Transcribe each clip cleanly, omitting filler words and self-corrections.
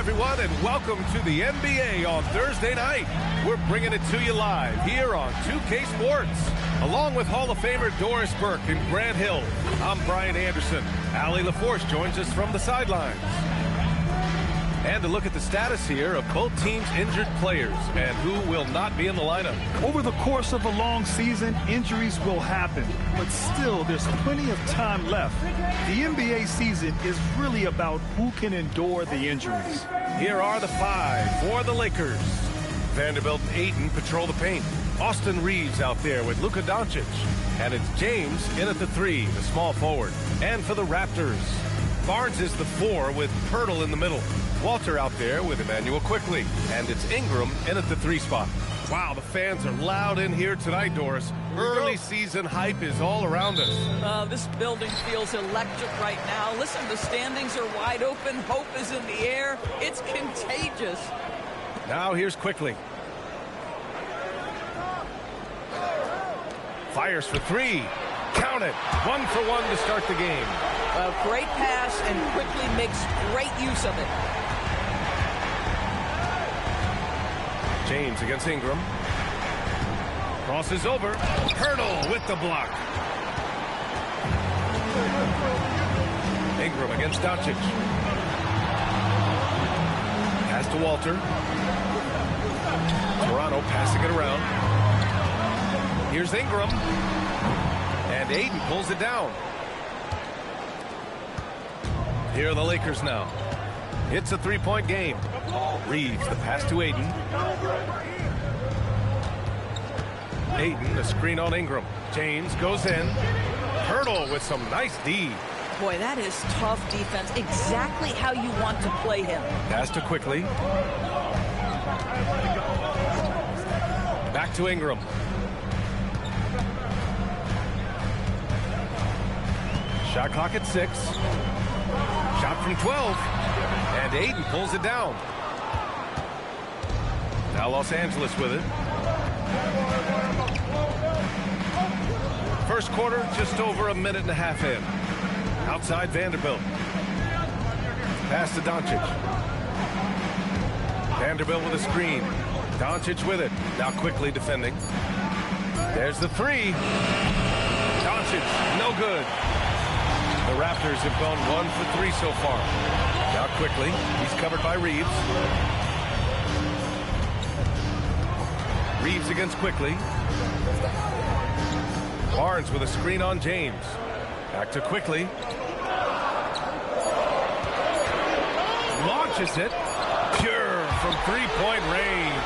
everyone, and welcome to the NBA on Thursday night. We're bringing it to you live here on 2K Sports. Along with Hall of Famer Doris Burke and Grant Hill, I'm Brian Anderson. Allie LaForce joins us from the sidelines. And to look at the status here of both teams' injured players and who will not be in the lineup. Over the course of a long season, injuries will happen, but still there's plenty of time left. The NBA season is really about who can endure the injuries. Here are the five for the Lakers. Vanderbilt and Ayton patrol the paint. Austin Reeves out there with Luka Doncic. And it's James in at the three, the small forward. And for the Raptors, Barnes is the four with Pirtle in the middle. Walter out there with Emmanuel Quickley. And it's Ingram in at the three spot. Wow, the fans are loud in here tonight, Doris. Early season hype is all around us. This building feels electric right now. Listen, the standings are wide open. Hope is in the air. It's contagious. Now here's Quickley. Fires for three. Count it. 1 for 1 to start the game. A great pass, and Quickley makes great use of it. James against Ingram. Crosses over. Pirtle with the block. Ingram against Doncic. Pass to Walter. Toronto passing it around. Here's Ingram. And Ayton pulls it down. Here are the Lakers now. It's a three-point game. Reeves, the pass to Ayton. Ayton, the screen on Ingram. James goes in. Pirtle with some nice D. Boy, that is tough defense. Exactly how you want to play him. Pass to Quickley. Back to Ingram. Shot clock at 6. Shot from 12. And Ayton pulls it down. Now Los Angeles with it. First quarter, just over a minute and a half in. Outside Vanderbilt. Pass to Doncic. Vanderbilt with a screen. Doncic with it. Now Quickley defending. There's the three. Doncic, no good. The Raptors have gone 1 for 3 so far. Now Quickley. He's covered by Reeves. Reeves against Quickley. Barnes with a screen on James. Back to Quickley. Launches it. Pure from three-point range.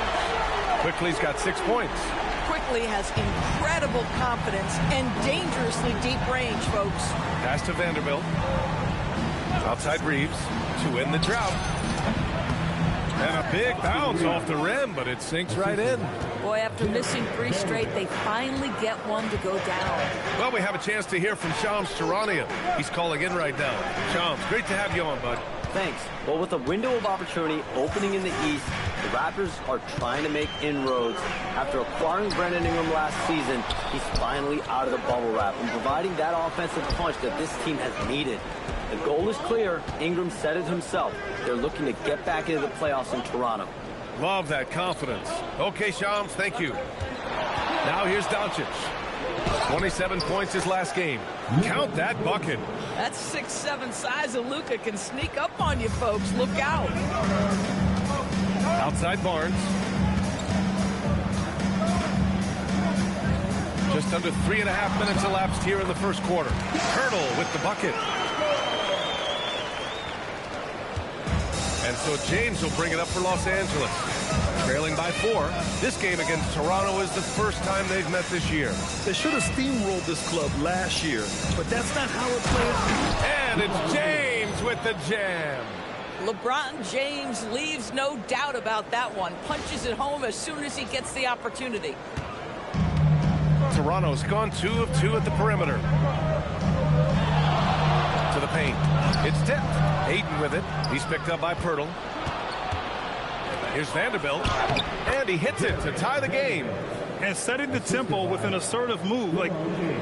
Quickley's got 6 points. Quickley has incredible confidence and dangerously deep range, folks. Pass to Vanderbilt. Outside Reeves to end the drought. And a big bounce off the rim, but it sinks right in. Boy, after missing 3 straight, they finally get one to go down. Well, we have a chance to hear from Shams Charania. He's calling in right now. Shams, great to have you on, bud. Thanks. Well, with a window of opportunity opening in the East, the Raptors are trying to make inroads. After acquiring Brandon Ingram last season, he's finally out of the bubble wrap and providing that offensive punch that this team has needed. The goal is clear. Ingram said it himself. They're looking to get back into the playoffs in Toronto. Love that confidence. Okay, Shams, thank you. Now here's Doncic. 27 points his last game. Count that bucket. That 6'7" size of Luka can sneak up on you, folks. Look out. Outside Barnes. Just under 3.5 minutes elapsed here in the first quarter. Pirtle with the bucket. And so James will bring it up for Los Angeles. Trailing by 4. This game against Toronto is the first time they've met this year. They should have steamrolled this club last year, but that's not how it played. And it's James with the jam. LeBron James leaves no doubt about that one. Punches it home as soon as he gets the opportunity. Toronto's gone 2 of 2 at the perimeter. To the paint. It's tipped. Ayton with it. He's picked up by Pirtle. Here's Vanderbilt. And he hits it to tie the game. And setting the tempo with an assertive move. Like,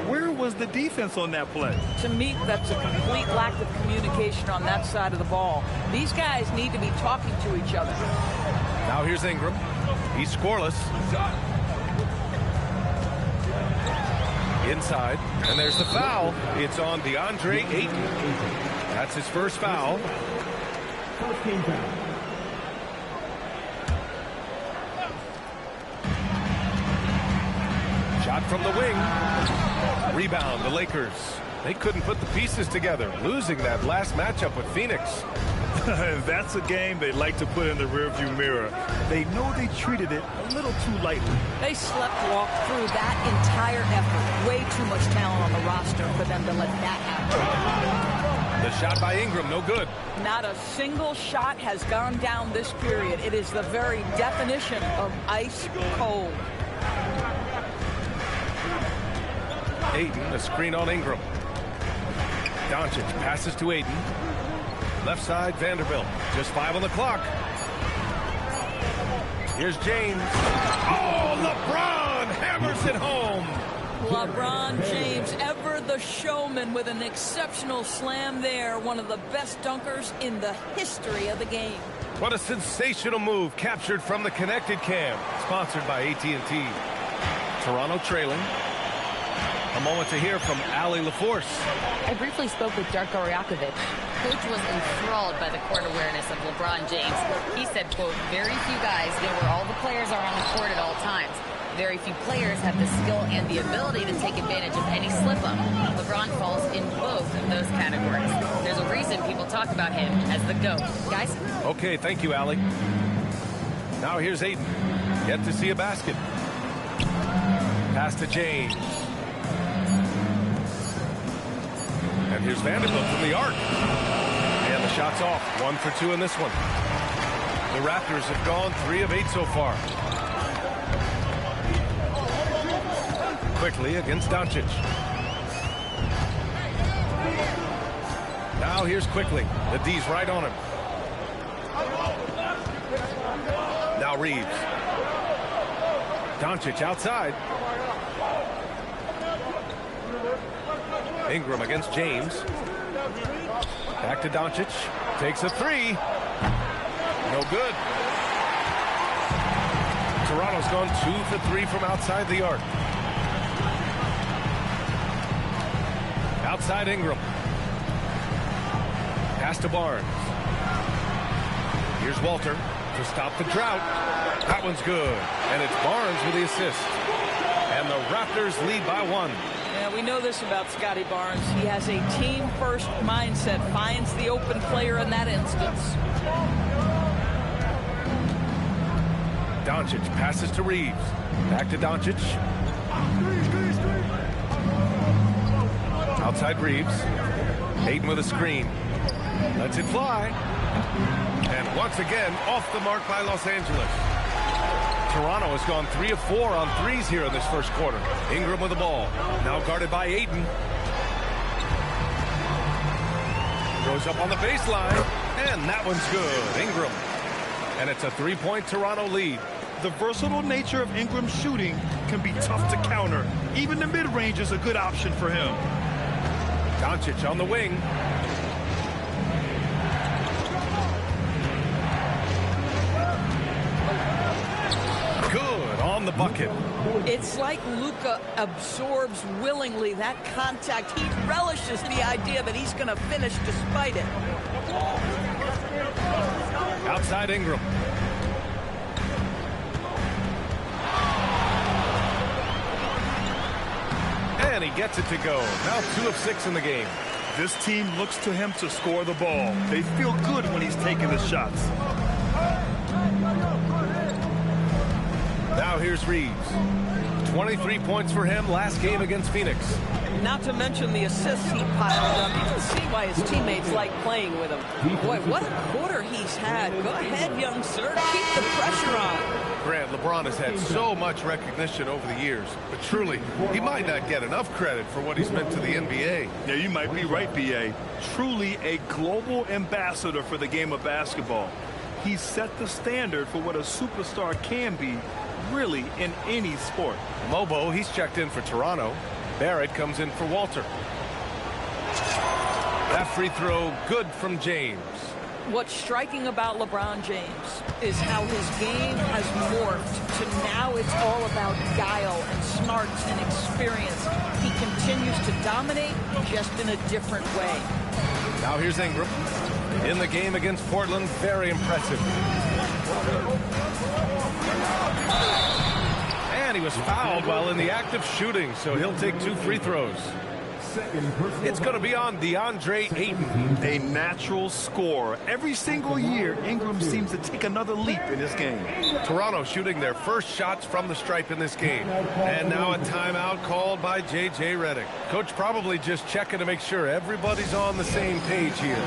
where was the defense on that play? To me, that's a complete lack of communication on that side of the ball. These guys need to be talking to each other. Now here's Ingram. He's scoreless. Inside, and there's the foul. It's on DeAndre Ayton. That's his first foul. Shot from the wing. Rebound, the Lakers. They couldn't put the pieces together, losing that last matchup with Phoenix. That's a game they like to put in the rearview mirror. They know they treated it a little too lightly. They sleptwalked through that entire effort. Way too much talent on the roster for them to let that happen. The shot by Ingram, no good. Not a single shot has gone down this period. It is the very definition of ice cold. Ayton, a screen on Ingram. Doncic passes to Ayton. Left side, Vanderbilt. Just 5 on the clock. Here's James. Oh, LeBron hammers it home. LeBron James, ever the showman, with an exceptional slam there. One of the best dunkers in the history of the game. What a sensational move, captured from the connected cam. Sponsored by AT&T. Toronto trailing. A moment to hear from Allie LaForce. I briefly spoke with Darko Rajakovic. Coach was enthralled by the court awareness of LeBron James. He said, quote, very few guys know where all the players are on the court at all times. Very few players have the skill and the ability to take advantage of any slip-up. LeBron falls in both of those categories. There's a reason people talk about him as the GOAT. Guys? Okay, thank you, Allie. Now here's Ayton. Yet to see a basket. Pass to James. And here's Vanderbilt from the arc. And the shot's off. 1 for 2 in this one. The Raptors have gone 3 of 8 so far. Quickly against Doncic. Now here's Quickly. The D's right on him. Now Reeves. Doncic outside. Ingram against James. Back to Doncic. Takes a 3. No good. Toronto's gone 2 for 3 from outside the arc. Outside Ingram. Pass to Barnes. Here's Walter to stop the drought. That one's good. And it's Barnes with the assist. And the Raptors lead by 1. Yeah, we know this about Scotty Barnes. He has a team-first mindset. Finds the open player in that instance. Doncic passes to Reeves. Back to Doncic. Outside Reeves. Ayton with a screen. Lets it fly. And once again, off the mark by Los Angeles. Toronto has gone 3 of 4 on threes here in this first quarter. Ingram with the ball. Now guarded by Ayton. Throws up on the baseline. And that one's good. Ingram. And it's a 3-point Toronto lead. The versatile nature of Ingram's shooting can be tough to counter. Even the mid-range is a good option for him. Doncic on the wing. Good on the bucket. It's like Luka absorbs willingly that contact. He relishes the idea that he's going to finish despite it. Outside Ingram. And he gets it to go. Now 2 of 6 in the game. This team looks to him to score the ball. They feel good when he's taking the shots. Now here's Reeves. 23 points for him last game against Phoenix. Not to mention the assists he piled up. You can see why his teammates like playing with him. Boy, what a quarter he's had. Go ahead, young sir. Keep the pressure on. Grant, LeBron has had so much recognition over the years, but truly, he might not get enough credit for what he's meant to the NBA. Yeah, you might be right, B.A. Truly a global ambassador for the game of basketball. He set the standard for what a superstar can be really, in any sport. Mobo, he's checked in for Toronto. Barrett comes in for Walter. That free throw good from James. What's striking about LeBron James is how his game has morphed to now it's all about guile and smarts and experience. He continues to dominate, just in a different way. Now here's Ingram. In the game against Portland, very impressive. And he was fouled while in the act of shooting, so he'll take 2 free throws. It's going to be on DeAndre Ayton. A natural scorer. Every single year, Ingram seems to take another leap in this game. Toronto shooting their first shots from the stripe in this game. And now a timeout called by J.J. Redick. Coach probably just checking to make sure everybody's on the same page here.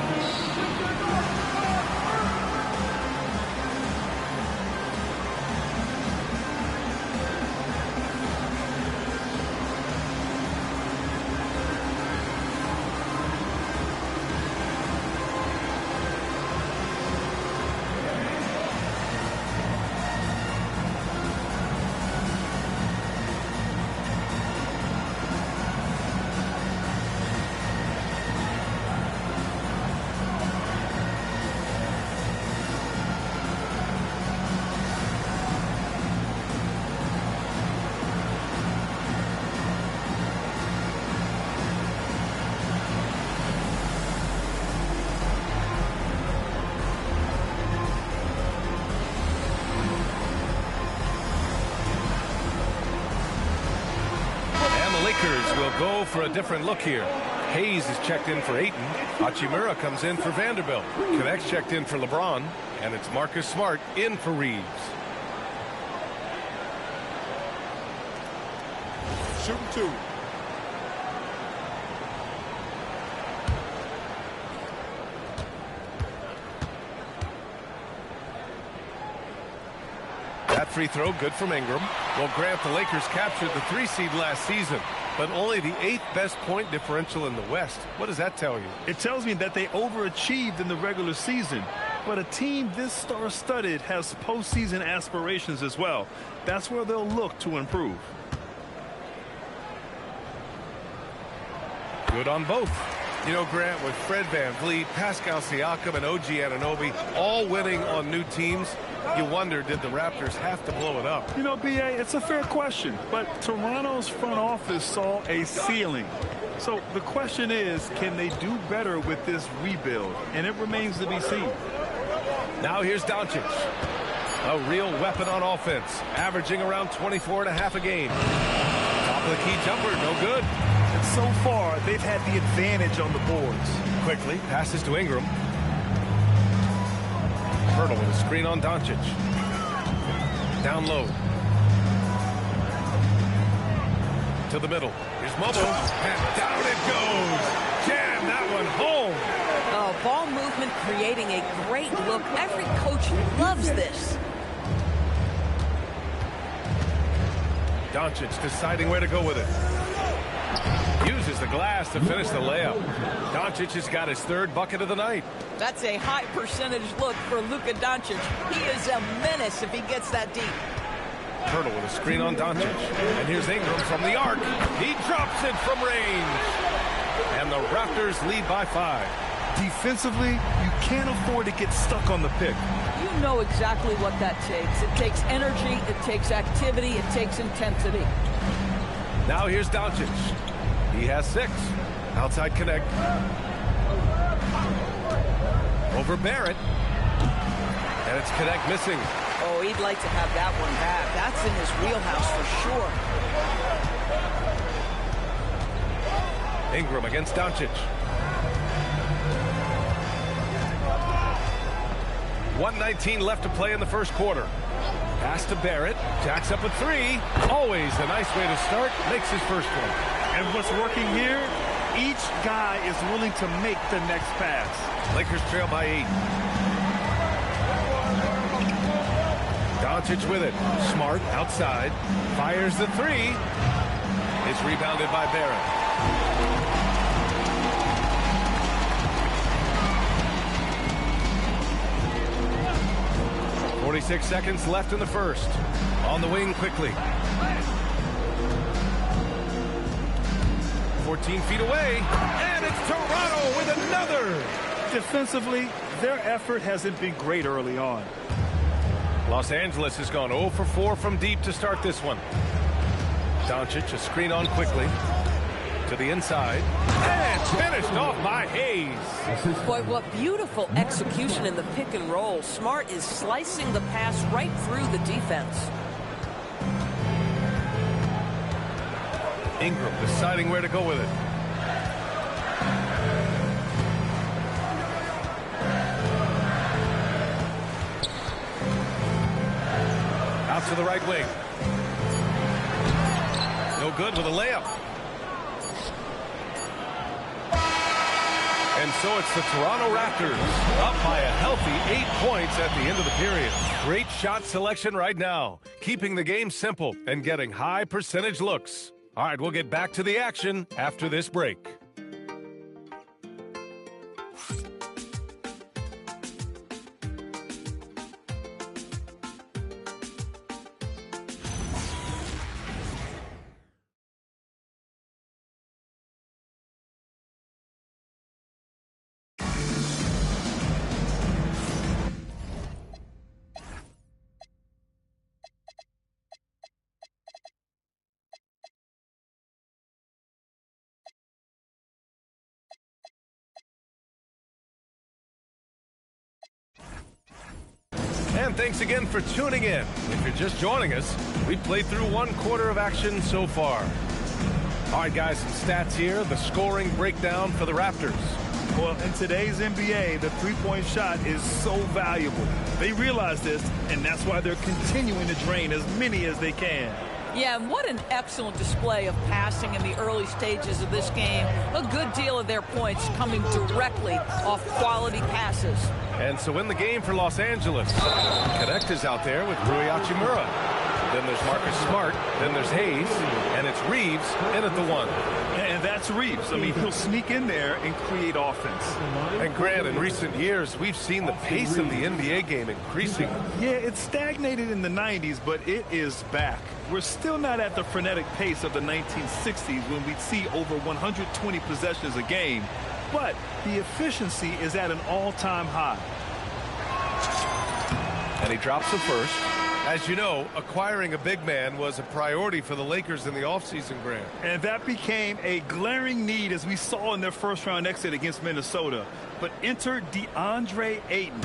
Will go for a different look here. Hayes is checked in for Ayton. Hachimura comes in for Vanderbilt. Connect's checked in for LeBron. And it's Marcus Smart in for Reeves. Shooting 2. That free throw good from Ingram. Well, Grant, the Lakers captured the 3 seed last season, but only the 8th best point differential in the West. What does that tell you? It tells me that they overachieved in the regular season. But a team this star-studded has postseason aspirations as well. That's where they'll look to improve. Good on both. You know, Grant, with Fred VanVleet, Pascal Siakam, and OG Anunoby all winning on new teams, you wonder, did the Raptors have to blow it up? You know, B.A., it's a fair question, but Toronto's front office saw a ceiling. So the question is, can they do better with this rebuild? And it remains to be seen. Now here's Doncic. A real weapon on offense, averaging around 24.5 a game. Top of the key jumper, no good. And so far, they've had the advantage on the boards. Quickly, passes to Ingram. Hurdle with a screen on Doncic. Down low. To the middle. Here's Mobo. And down it goes. Jam that one home. Oh, ball movement creating a great look. Every coach loves this. Doncic deciding where to go with it. Uses the glass to finish the layup. Doncic has got his 3rd bucket of the night. That's a high percentage look for Luka Doncic. He is a menace if he gets that deep. Hurdle with a screen on Doncic. And here's Ingram from the arc. He drops it from range. And the Raptors lead by 5. Defensively, you can't afford to get stuck on the pick. You know exactly what that takes. It takes energy, it takes activity, it takes intensity. Now here's Doncic. He has 6. Outside connect. Over Barrett. And it's Connect missing. Oh, he'd like to have that one back. That's in his wheelhouse for sure. Ingram against Doncic. 1:19 left to play in the first quarter. Pass to Barrett. Jacks up a 3. Always a nice way to start. Makes his first one. And what's working here, each guy is willing to make the next pass. Lakers trail by 8. Doncic with it. Smart outside. Fires the 3. It's rebounded by Barrett. 46 seconds left in the first. On the wing quickly. 14 feet away, and it's Toronto with another. Defensively, their effort hasn't been great early on. Los Angeles has gone 0 for 4 from deep to start this one. Doncic, a screen on quickly. To the inside. And finished off by Hayes. Boy, what beautiful execution in the pick and roll. Smart is slicing the pass right through the defense. Ingram deciding where to go with it. Out to the right wing. No good with a layup. And so it's the Toronto Raptors up by a healthy 8 points at the end of the period. Great shot selection right now, keeping the game simple and getting high percentage looks. All right, we'll get back to the action after this break. And thanks again for tuning in. If you're just joining us, we've played through 1 quarter of action so far. All right, guys, some stats here. The scoring breakdown for the Raptors. Well, in today's NBA, the three-point shot is so valuable. They realize this, and that's why they're continuing to drain as many as they can. Yeah, and what an excellent display of passing in the early stages of this game. A good deal of their points coming directly off quality passes. And so in the game for Los Angeles, Connect is out there with Rui Hachimura. Then there's Marcus Smart. Then there's Hayes. And it's Reeves in at the 1. And that's Reeves. I mean, he'll sneak in there and create offense. And Grant, in recent years, we've seen the pace of the NBA game increasing. Yeah, it stagnated in the 90s, but it is back. We're still not at the frenetic pace of the 1960s when we'd see over 120 possessions a game, but the efficiency is at an all-time high. And he drops the first. As you know, acquiring a big man was a priority for the Lakers in the offseason, Grant. And that became a glaring need, as we saw in their first-round exit against Minnesota. But enter DeAndre Ayton,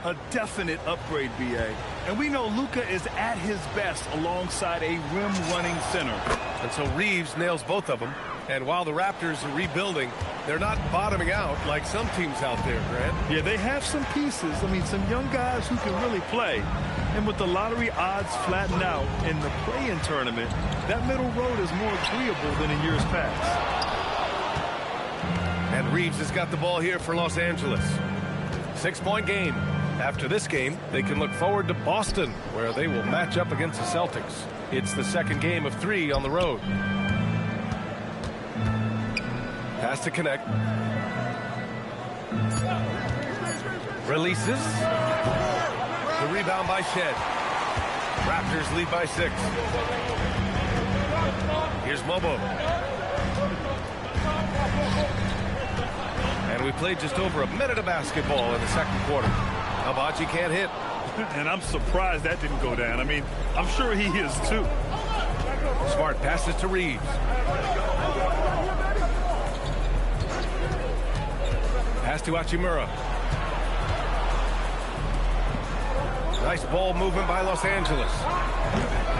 a definite upgrade, B.A. And we know Luka is at his best alongside a rim-running center. And so Reeves nails both of them. And while the Raptors are rebuilding, they're not bottoming out like some teams out there, Grant. Yeah, they have some pieces. I mean, some young guys who can really play. And with the lottery odds flattened out in the play-in tournament, that middle road is more agreeable than in years past. And Reeves has got the ball here for Los Angeles. 6-point game. After this game, they can look forward to Boston, where they will match up against the Celtics. It's the second game of 3 on the road. Pass to Connect. Releases. The rebound by Shed. Raptors lead by 6. Here's Mobo. And we played just over a minute of basketball in the second quarter. Hibachi can't hit. And I'm surprised that didn't go down. I mean, I'm sure he is too. Smart passes to Reeves. Pass to Hachimura. Nice ball movement by Los Angeles.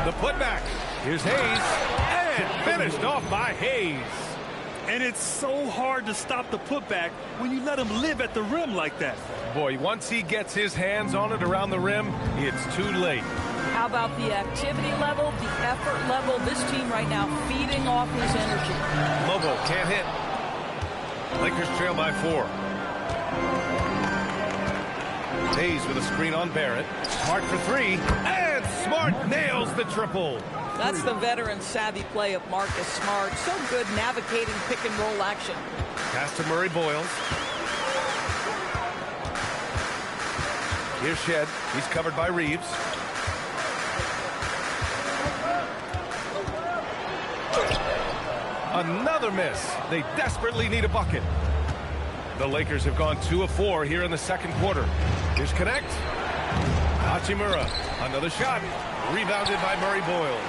The putback. Here's Hayes. And finished off by Hayes. And it's so hard to stop the putback when you let him live at the rim like that. Boy, once he gets his hands on it around the rim, it's too late. How about the activity level, the effort level? This team right now feeding off his energy. Lobo can't hit. Lakers trail by 4. Hayes with a screen on Barrett. Smart for 3. And Smart nails the triple. That's the veteran savvy play of Marcus Smart. So good navigating pick and roll action. Pass to Murray Boyles. Here's Shed. He's covered by Reeves. Another miss. They desperately need a bucket. The Lakers have gone 2 of 4 here in the second quarter. Here's Connect. Hachimura. Another shot. Rebounded by Murray Boyles.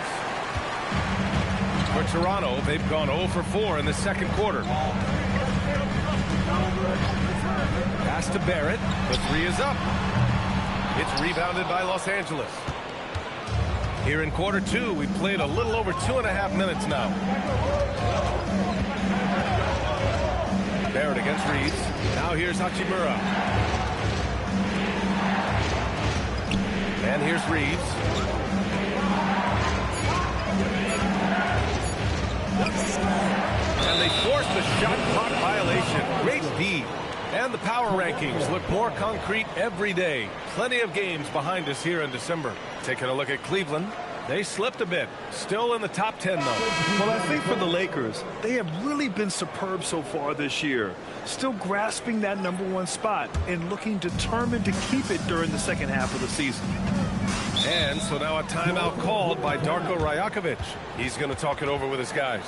For Toronto, they've gone 0 for 4 in the second quarter. Pass to Barrett. The three is up. It's rebounded by Los Angeles. Here in quarter 2, we've played a little over 2.5 minutes now. Barrett against Reeves. Now here's Hachimura. And here's Reeves. And they forced the shot clock violation. Great D. And the power rankings look more concrete every day. Plenty of games behind us here in December. Taking a look at Cleveland. They slipped a bit. Still in the top 10, though. Well, I think for the Lakers, they have really been superb so far this year. Still grasping that #1 spot and looking determined to keep it during the second half of the season. And so now a timeout called by Darko Rajakovic. He's going to talk it over with his guys.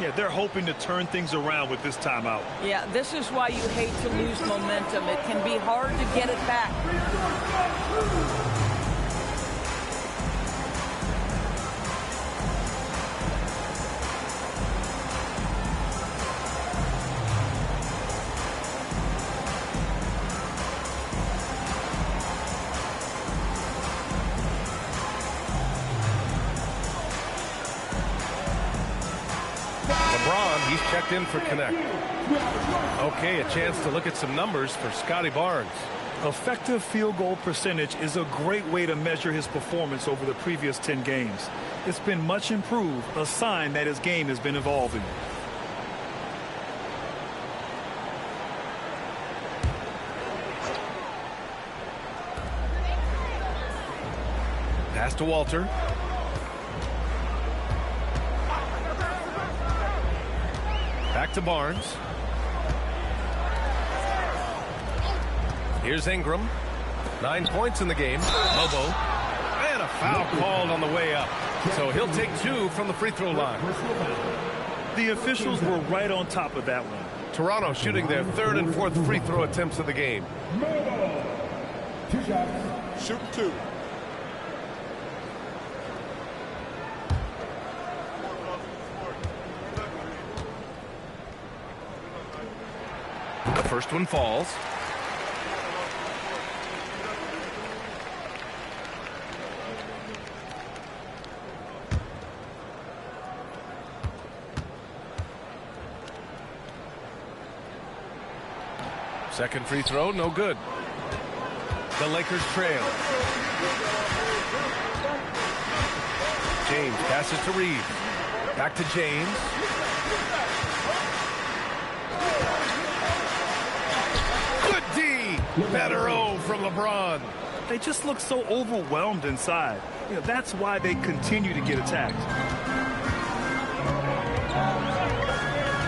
Yeah, they're hoping to turn things around with this timeout. Yeah, this is why you hate to lose momentum. It can be hard to get it back. He's checked in for Connect. Okay, a chance to look at some numbers for Scotty Barnes. Effective field goal percentage is a great way to measure his performance over the previous 10 games. It's been much improved, a sign that his game has been evolving. Pass to Walter. Back to Barnes. Here's Ingram. 9 points in the game. Lobo. And a foul called on the way up. So he'll take 2 from the free throw line. The officials were right on top of that one. Toronto shooting their 3rd and 4th free throw attempts of the game. 2 shots. Shoot 2. The first one falls. Second free throw, no good. The Lakers trail. James passes to Reeves. Back to James. Good D. Better O from LeBron. They just look so overwhelmed inside. You know, that's why they continue to get attacked.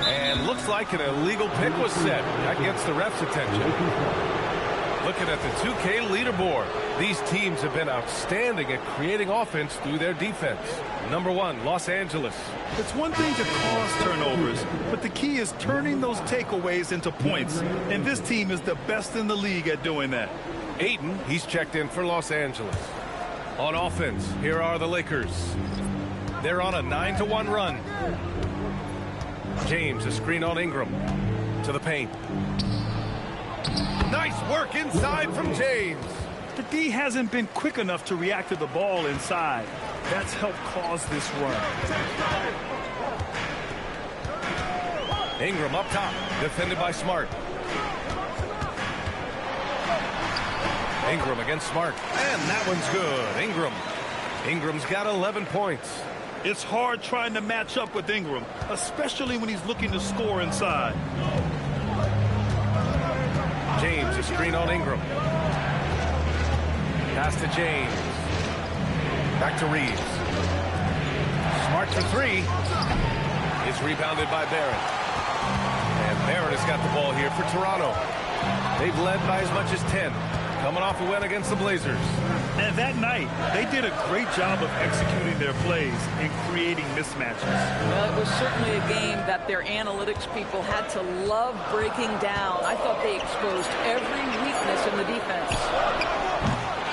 And looks like an illegal pick was set. That gets the ref's attention. Looking at the 2K leaderboard, these teams have been outstanding at creating offense through their defense. Number 1, Los Angeles. It's one thing to cause turnovers, but the key is turning those takeaways into points. And this team is the best in the league at doing that. Ayton, he's checked in for Los Angeles. On offense, here are the Lakers. They're on a 9-1 run. James, a screen on Ingram. To the paint. Nice work inside from James. The D hasn't been quick enough to react to the ball inside. That's helped cause this run. Ingram up top, defended by Smart. Ingram against Smart, and that one's good. Ingram's got 11 points. It's hard trying to match up with Ingram, especially when he's looking to score inside. James, a screen on Ingram. Pass to James. Back to Reeves. Smart for 3. It's rebounded by Barrett. And Barrett has got the ball here for Toronto. They've led by as much as 10. coming off a win against the Blazers. And that night, they did a great job of executing their plays and creating mismatches. Well, it was certainly a game that their analytics people had to love breaking down. I thought they exposed every weakness in the defense.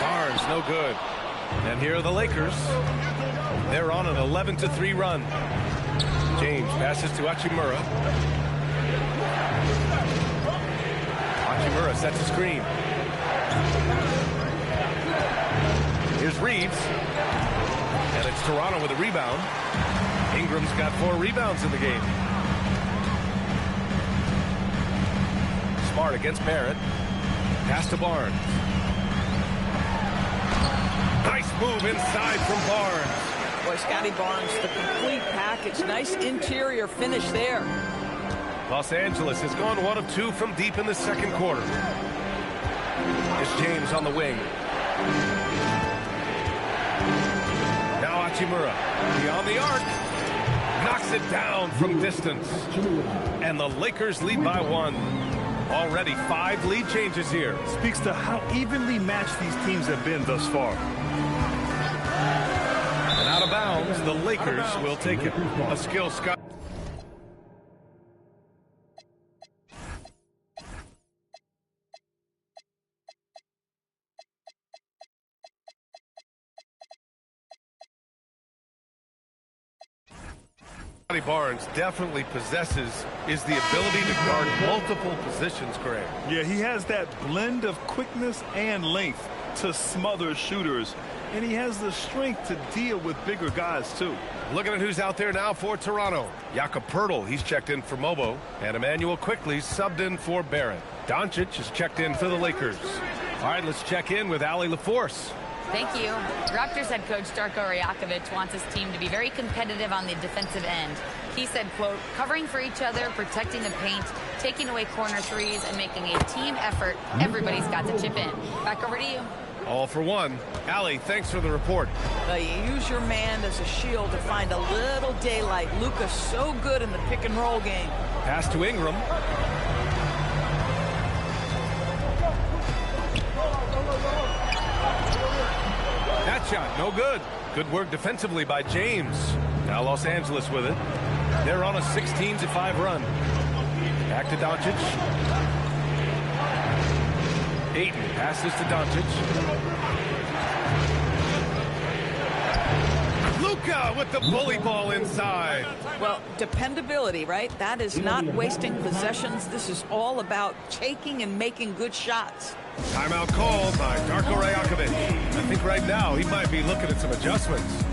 Barnes, no good. And here are the Lakers. They're on an 11-3 run. James passes to Hachimura. Hachimura sets a screen. Here's Reeves. And it's Toronto with a rebound. Ingram's got 4 rebounds in the game. Smart against Barrett. Pass to Barnes. Nice move inside from Barnes. Boy, Scotty Barnes, the complete package. Nice interior finish there. Los Angeles has gone 1 of 2 from deep in the second quarter. Here's James on the wing. Now Hachimura beyond the arc. Knocks it down from distance. And the Lakers lead by 1. Already 5 lead changes here. Speaks to how evenly matched these teams have been thus far. And out of bounds, the Lakers will take it. A skill Scott. Barnes definitely possesses is the ability to guard multiple positions, Greg. Yeah, he has that blend of quickness and length to smother shooters, and he has the strength to deal with bigger guys too. Looking at who's out there now for Toronto. Jakob Poeltl, he's checked in for Mobo, and Emmanuel Quickly subbed in for Barrett. Doncic is checked in for the Lakers. All right, let's check in with Allie LaForce. Thank you. Raptors head coach Darko Rajakovic wants his team to be very competitive on the defensive end. He said, quote, covering for each other, protecting the paint, taking away corner threes, and making a team effort. Everybody's got to chip in. Back over to you. All for one. Allie, thanks for the report. You use your man as a shield to find a little daylight. Luka's so good in the pick and roll game. Pass to Ingram. That shot, no good. Good work defensively by James. Now Los Angeles with it. They're on a 16-5 run. Back to Doncic. Ayton passes to Doncic. Luka with the bully ball inside. Well, dependability, right? That is not wasting possessions. This is all about taking and making good shots. Timeout called by Darko Rajakovic. I think right now he might be looking at some adjustments.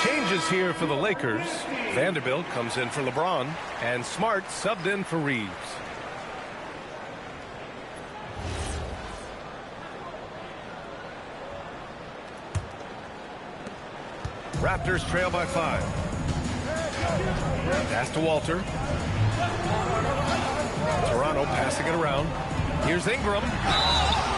Changes here for the Lakers. Vanderbilt comes in for LeBron, and Smart subbed in for Reeves. Raptors trail by 5. Pass to Walter. Toronto passing it around. Here's Ingram.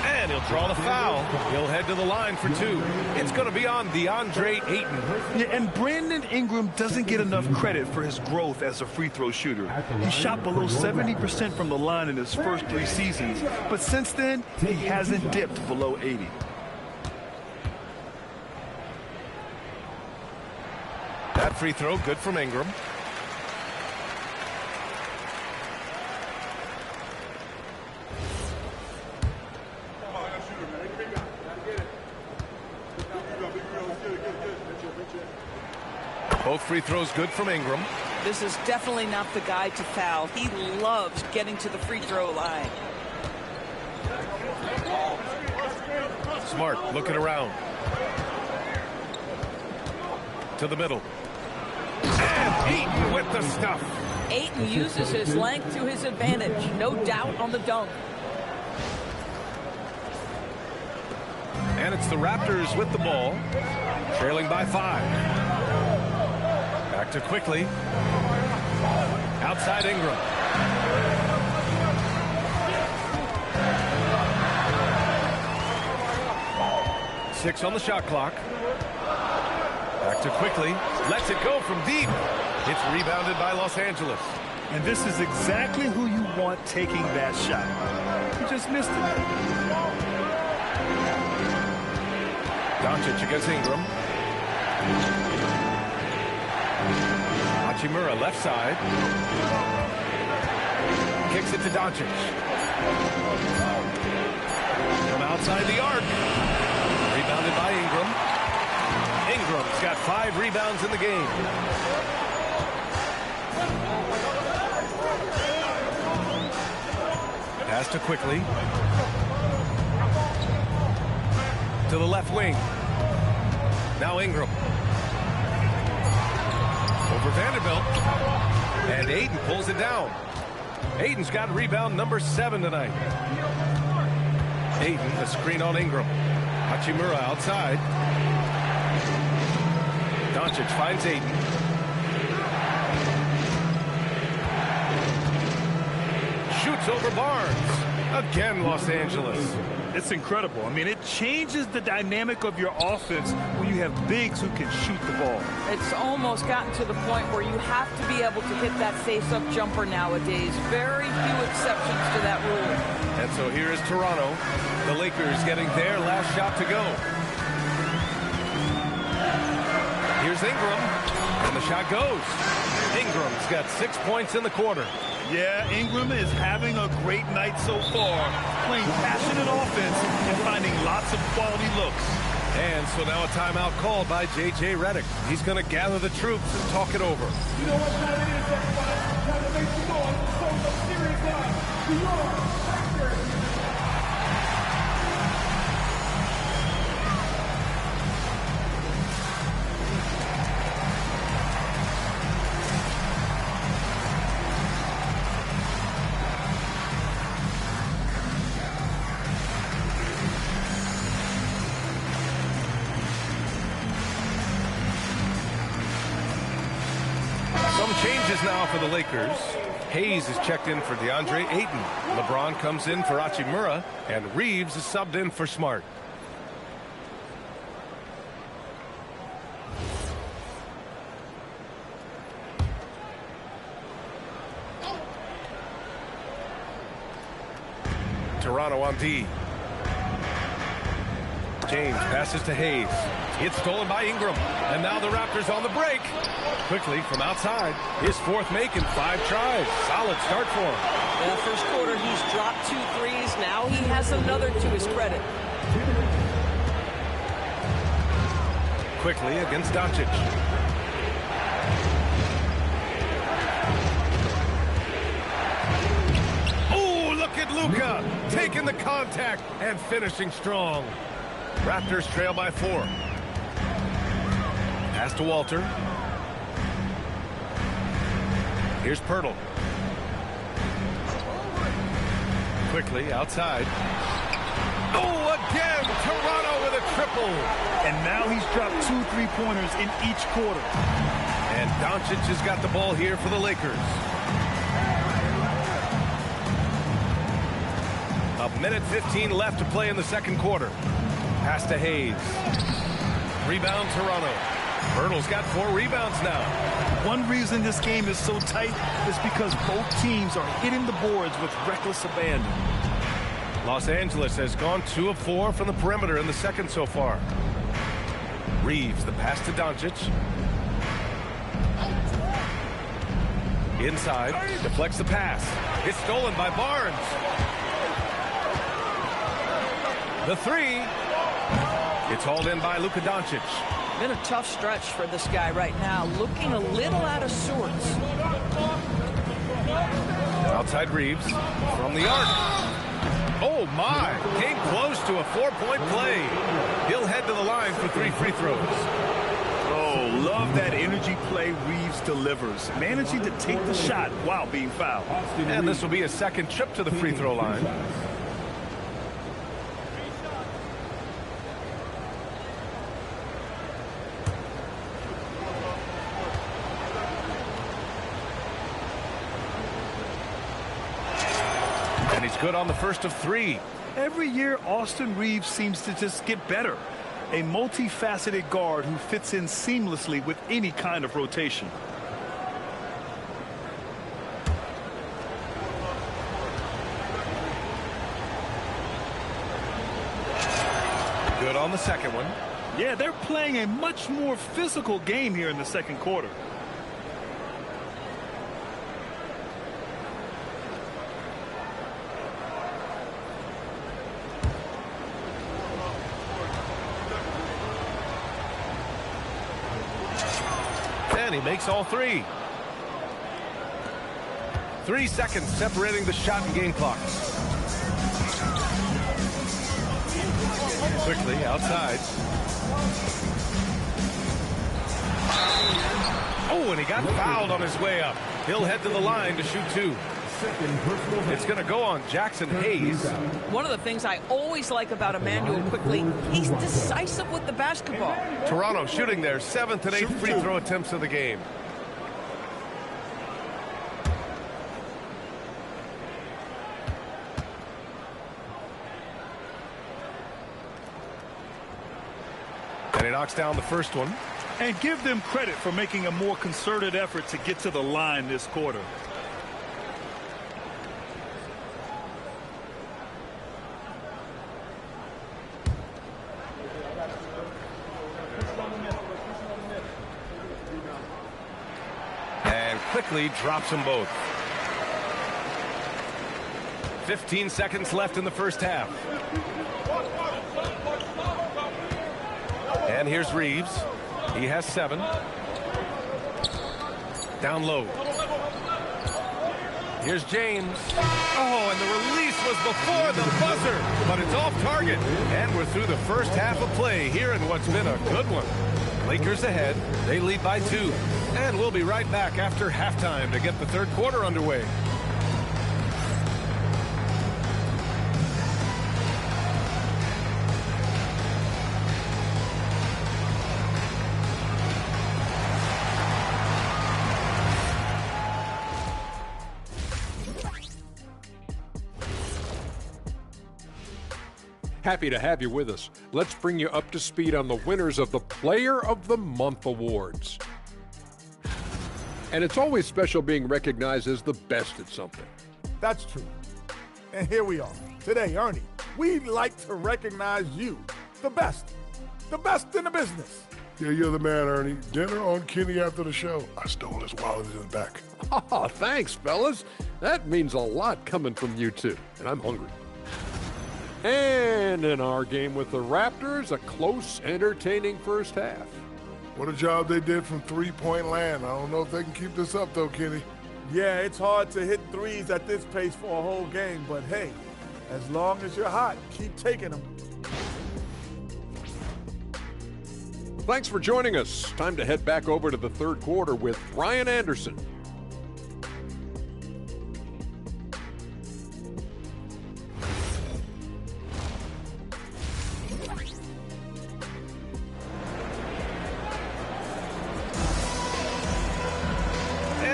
And he'll draw the foul. He'll head to the line for 2. It's going to be on DeAndre Ayton. Yeah, and Brandon Ingram doesn't get enough credit for his growth as a free throw shooter. He shot below 70% from the line in his first 3 seasons, but since then, he hasn't dipped below 80. That free throw good from Ingram. Both free throws good from Ingram. This is definitely not the guy to foul. He loves getting to the free throw line. Smart looking around. To the middle. And Ayton with the stuff. Ayton uses his length to his advantage. No doubt on the dunk. And it's the Raptors with the ball, trailing by 5. Back to quickly. Outside Ingram. Six on the shot clock. Back to quickly. Lets it go from deep. It's rebounded by Los Angeles. And this is exactly who you want taking that shot. You just missed it. Doncic against Ingram. Hachimura left side. Kicks it to Doncic. From outside the arc. Rebounded by Ingram. Ingram's got 5 rebounds in the game. Pass to quickly. To the left wing. Now Ingram. Over Vanderbilt. And Ayton pulls it down. Ayton's got rebound number 7 tonight. Ayton, the screen on Ingram. Hachimura outside. Doncic finds Ayton. Shoots over Barnes. Again, Los Angeles. It's incredible. I mean, it changes the dynamic of your offense when you have bigs who can shoot the ball. It's almost gotten to the point where you have to be able to hit that face-up jumper nowadays. Very few exceptions to that rule. And so here is Toronto. The Lakers getting their last shot to go. Here's Ingram. And the shot goes. Ingram's got 6 points in the quarter. Yeah, Ingram is having a great night so far, playing passionate offense and finding lots of quality looks. And so now a timeout called by J.J. Redick. He's going to gather the troops and talk it over. You know what time it is, everybody? Time to make some noise. Show some serious love. New York, Raptors. Changes now for the Lakers. Hayes is checked in for DeAndre Ayton. LeBron comes in for Hachimura, and Reeves is subbed in for Smart. Toronto on D. James passes to Hayes. It's stolen by Ingram. And now the Raptors on the break. Quickly from outside. His 4th make in 5 tries. Solid start for him. In the first quarter, he's dropped 2 threes. Now he has another to his credit. Quickly against Doncic. Oh, look at Luka. Taking the contact and finishing strong. Raptors trail by 4. Pass to Walter. Here's Pirtle. Quickly outside. Oh, again! Toronto with a triple. And now he's dropped 2 3-pointers in each quarter. And Doncic has got the ball here for the Lakers. A minute 15 left to play in the second quarter. Pass to Hayes. Rebound Toronto. Pirtle's got 4 rebounds now. One reason this game is so tight is because both teams are hitting the boards with reckless abandon. Los Angeles has gone 2 of 4 from the perimeter in the second so far. Reeves, the pass to Doncic. Inside, deflects the pass. It's stolen by Barnes. The 3. It's hauled in by Luka Doncic. Been a tough stretch for this guy right now, looking a little out of sorts. Outside Reeves from the arc. Oh, my. Came close to a 4-point play. He'll head to the line for 3 free throws. Oh, love that energy play Reeves delivers, managing to take the shot while being fouled. And this will be a second trip to the free throw line. And he's good on the first of 3. Every year, Austin Reeves seems to just get better. A multifaceted guard who fits in seamlessly with any kind of rotation. Good on the second one. Yeah, they're playing a much more physical game here in the second quarter. And he makes all 3. 3 seconds separating the shot and game clock. Quickly outside. Oh, and he got fouled on his way up. He'll head to the line to shoot 2. It's going to go on Jackson Hayes. One of the things I always like about Emmanuel Quickly, he's decisive with the basketball. Toronto shooting their 7th and 8th free throw attempts of the game. And he knocks down the first one. And give them credit for making a more concerted effort to get to the line this quarter. And quickly drops them both. 15 seconds left in the first half. And here's Reeves. He has 7. Down low. Here's James. Oh, and the release was before the buzzer, but it's off target. And we're through the first half of play here in what's been a good one. Lakers ahead. They lead by 2. And we'll be right back after halftime to get the third quarter underway. Happy to have you with us. Let's bring you up to speed on the winners of the Player of the Month awards. And it's always special being recognized as the best at something. That's true. And here we are. Today, Ernie, we'd like to recognize you, the best in the business. Yeah, you're the man, Ernie. Dinner on Kenny after the show. I stole his wallet in the back. Oh, thanks, fellas. That means a lot coming from you two, and I'm hungry. And in our game with the Raptors, a close, entertaining first half. What a job they did from three-point land. I don't know if they can keep this up, though, Kenny. Yeah, it's hard to hit threes at this pace for a whole game, but hey, as long as you're hot, keep taking them. Thanks for joining us. Time to head back over to the third quarter with Brian Anderson.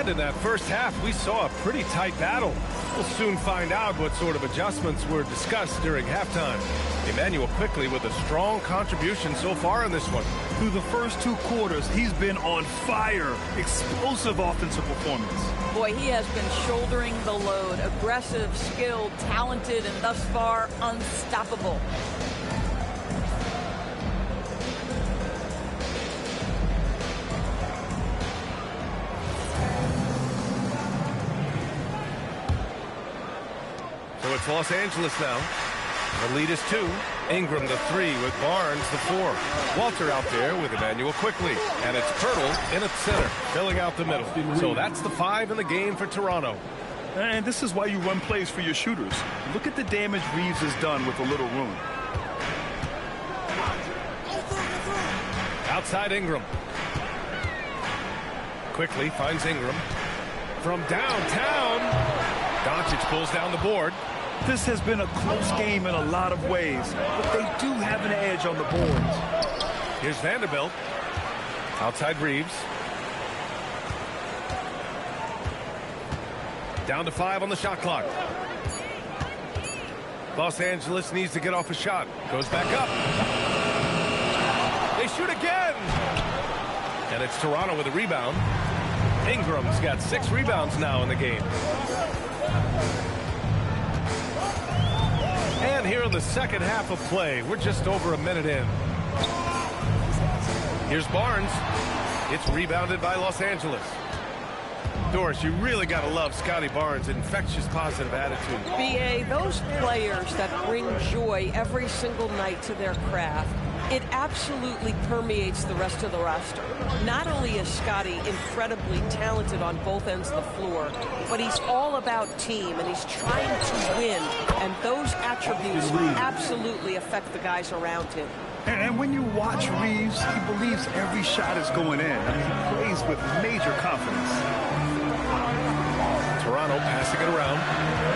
In that first half, we saw a pretty tight battle. We'll soon find out what sort of adjustments were discussed during halftime. Emmanuel Quickly with a strong contribution so far in this one. Through the first 2 quarters, he's been on fire. Explosive offensive performance. Boy, he has been shouldering the load. Aggressive, skilled, talented, and thus far unstoppable. So it's Los Angeles now. The lead is 2. Ingram the 3 with Barnes the 4. Walter out there with Emmanuel quickly. And it's Pirtle in at center, filling out the middle. So that's the 5 in the game for Toronto. And this is why you run plays for your shooters. Look at the damage Reeves has done with a little room. Outside Ingram. Quickly finds Ingram. From downtown, Doncic pulls down the board. This has been a close game in a lot of ways, but they do have an edge on the boards. Here's Vanderbilt. Outside Reeves. Down to 5 on the shot clock. Los Angeles needs to get off a shot. Goes back up. They shoot again. And it's Toronto with a rebound. Ingram's got 6 rebounds now in the game. And here in the second half of play, we're just over a minute in. Here's Barnes. It's rebounded by Los Angeles. Doris, you really got to love Scotty Barnes' infectious positive attitude. B.A., those players that bring joy every single night to their craft, it absolutely permeates the rest of the roster. Not only is Scotty incredibly talented on both ends of the floor, but he's all about team, and he's trying to win, and those attributes absolutely affect the guys around him. And when you watch Reeves, he believes every shot is going in. I mean, he plays with major confidence. Toronto passing it around.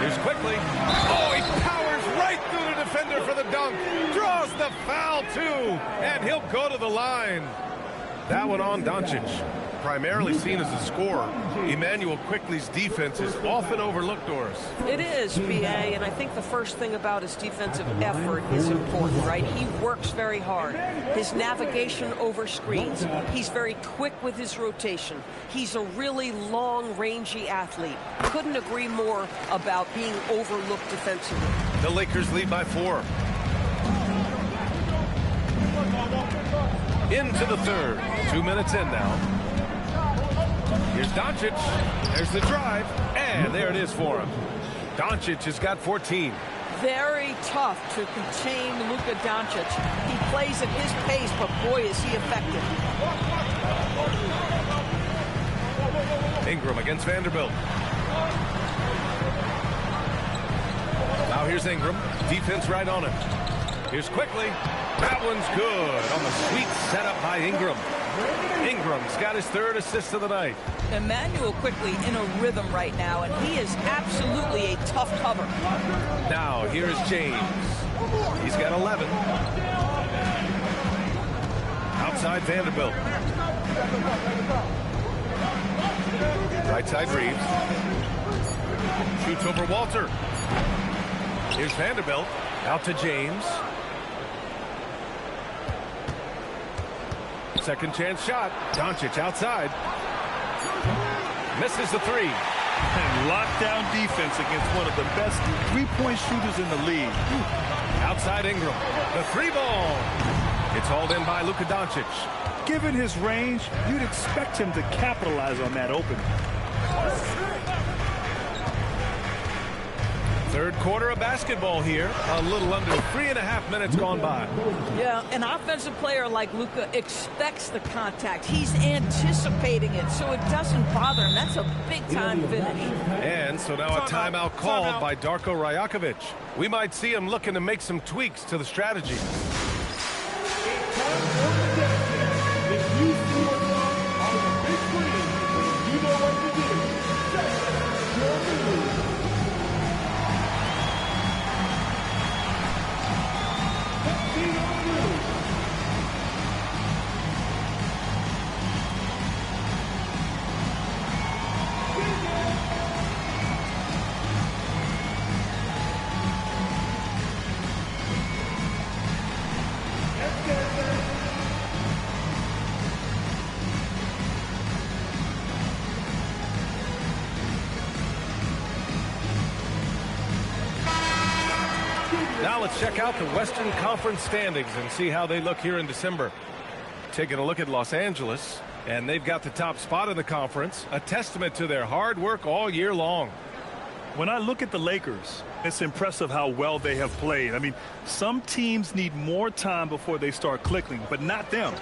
Here's quickly. Oh, he powers right through the defender for the dunk. Draws the foul, too. And he'll go to the line. That one on Doncic. Primarily seen as a scorer, Emmanuel Quickly's defense is often overlooked, Doris. It is, B.A., and I think the first thing about his defensive effort is important, right? He works very hard. His navigation over screens. He's very quick with his rotation. He's a really long, rangy athlete. Couldn't agree more about being overlooked defensively. The Lakers lead by 4. Into the third. 2 minutes in now. Here's Doncic. There's the drive. And there it is for him. Doncic has got 14. Very tough to contain Luka Doncic. He plays at his pace, but boy, is he effective. Ingram against Vanderbilt. Now here's Ingram. Defense right on him. Here's quickly. That one's good on the sweet setup by Ingram. Ingram's got his 3rd assist of the night. Emmanuel Quickly in a rhythm right now, and he is absolutely a tough cover. Now here's James. He's got 11. Outside Vanderbilt. Right side Reeves. Shoots over Walter. Here's Vanderbilt. Out to James. Second chance shot. Doncic outside. Misses the 3. And lockdown defense against one of the best three-point shooters in the league. Outside Ingram. The 3 ball. It's hauled in by Luka Doncic. Given his range, you'd expect him to capitalize on that opening. Third quarter of basketball here. A little under 3.5 minutes gone by. Yeah, an offensive player like Luka expects the contact. He's anticipating it, so it doesn't bother him. That's a big-time finish. And so now a timeout called by Darko Rajakovic. We might see him looking to make some tweaks to the strategy. Now let's check out the Western Conference standings and see how they look here in December. Taking a look at Los Angeles, and they've got the top spot in the conference, a testament to their hard work all year long. When I look at the Lakers, it's impressive how well they have played. I mean, some teams need more time before they start clicking, but not them.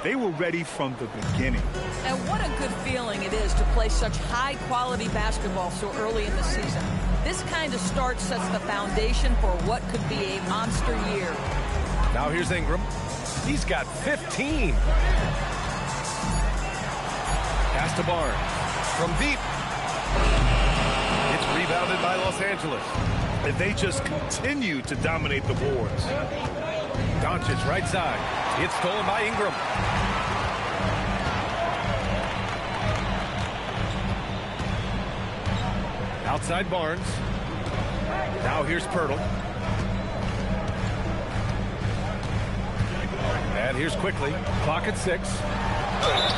They were ready from the beginning. And what a good feeling it is to play such high-quality basketball so early in the season. This kind of start sets the foundation for what could be a monster year. Now here's Ingram. He's got 15. Pass to Barnes. From deep. It's rebounded by Los Angeles. And they just continue to dominate the boards. Doncic right side. It's stolen by Ingram. Outside Barnes. Now here's Pirtle. And here's quickly. Clock at 6.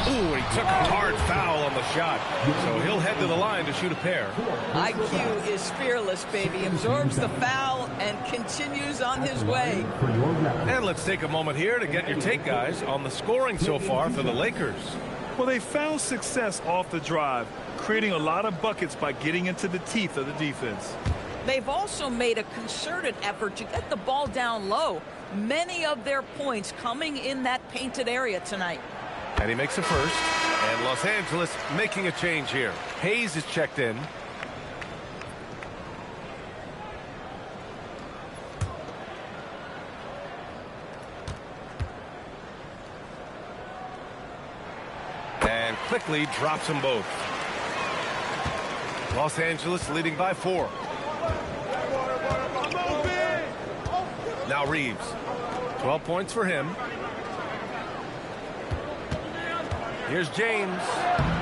Ooh, he took a hard foul on the shot. So he'll head to the line to shoot a pair. IQ is fearless, baby. Absorbs the foul and continues on his way. And let's take a moment here to get your take, guys, on the scoring so far for the Lakers. Well, they found success off the drive, creating a lot of buckets by getting into the teeth of the defense. They've also made a concerted effort to get the ball down low. Many of their points coming in that painted area tonight. And he makes a first. And Los Angeles making a change here. Hayes is checked in. And quickly drops them both. Los Angeles leading by 4. Now Reeves. 12 points for him. Here's James.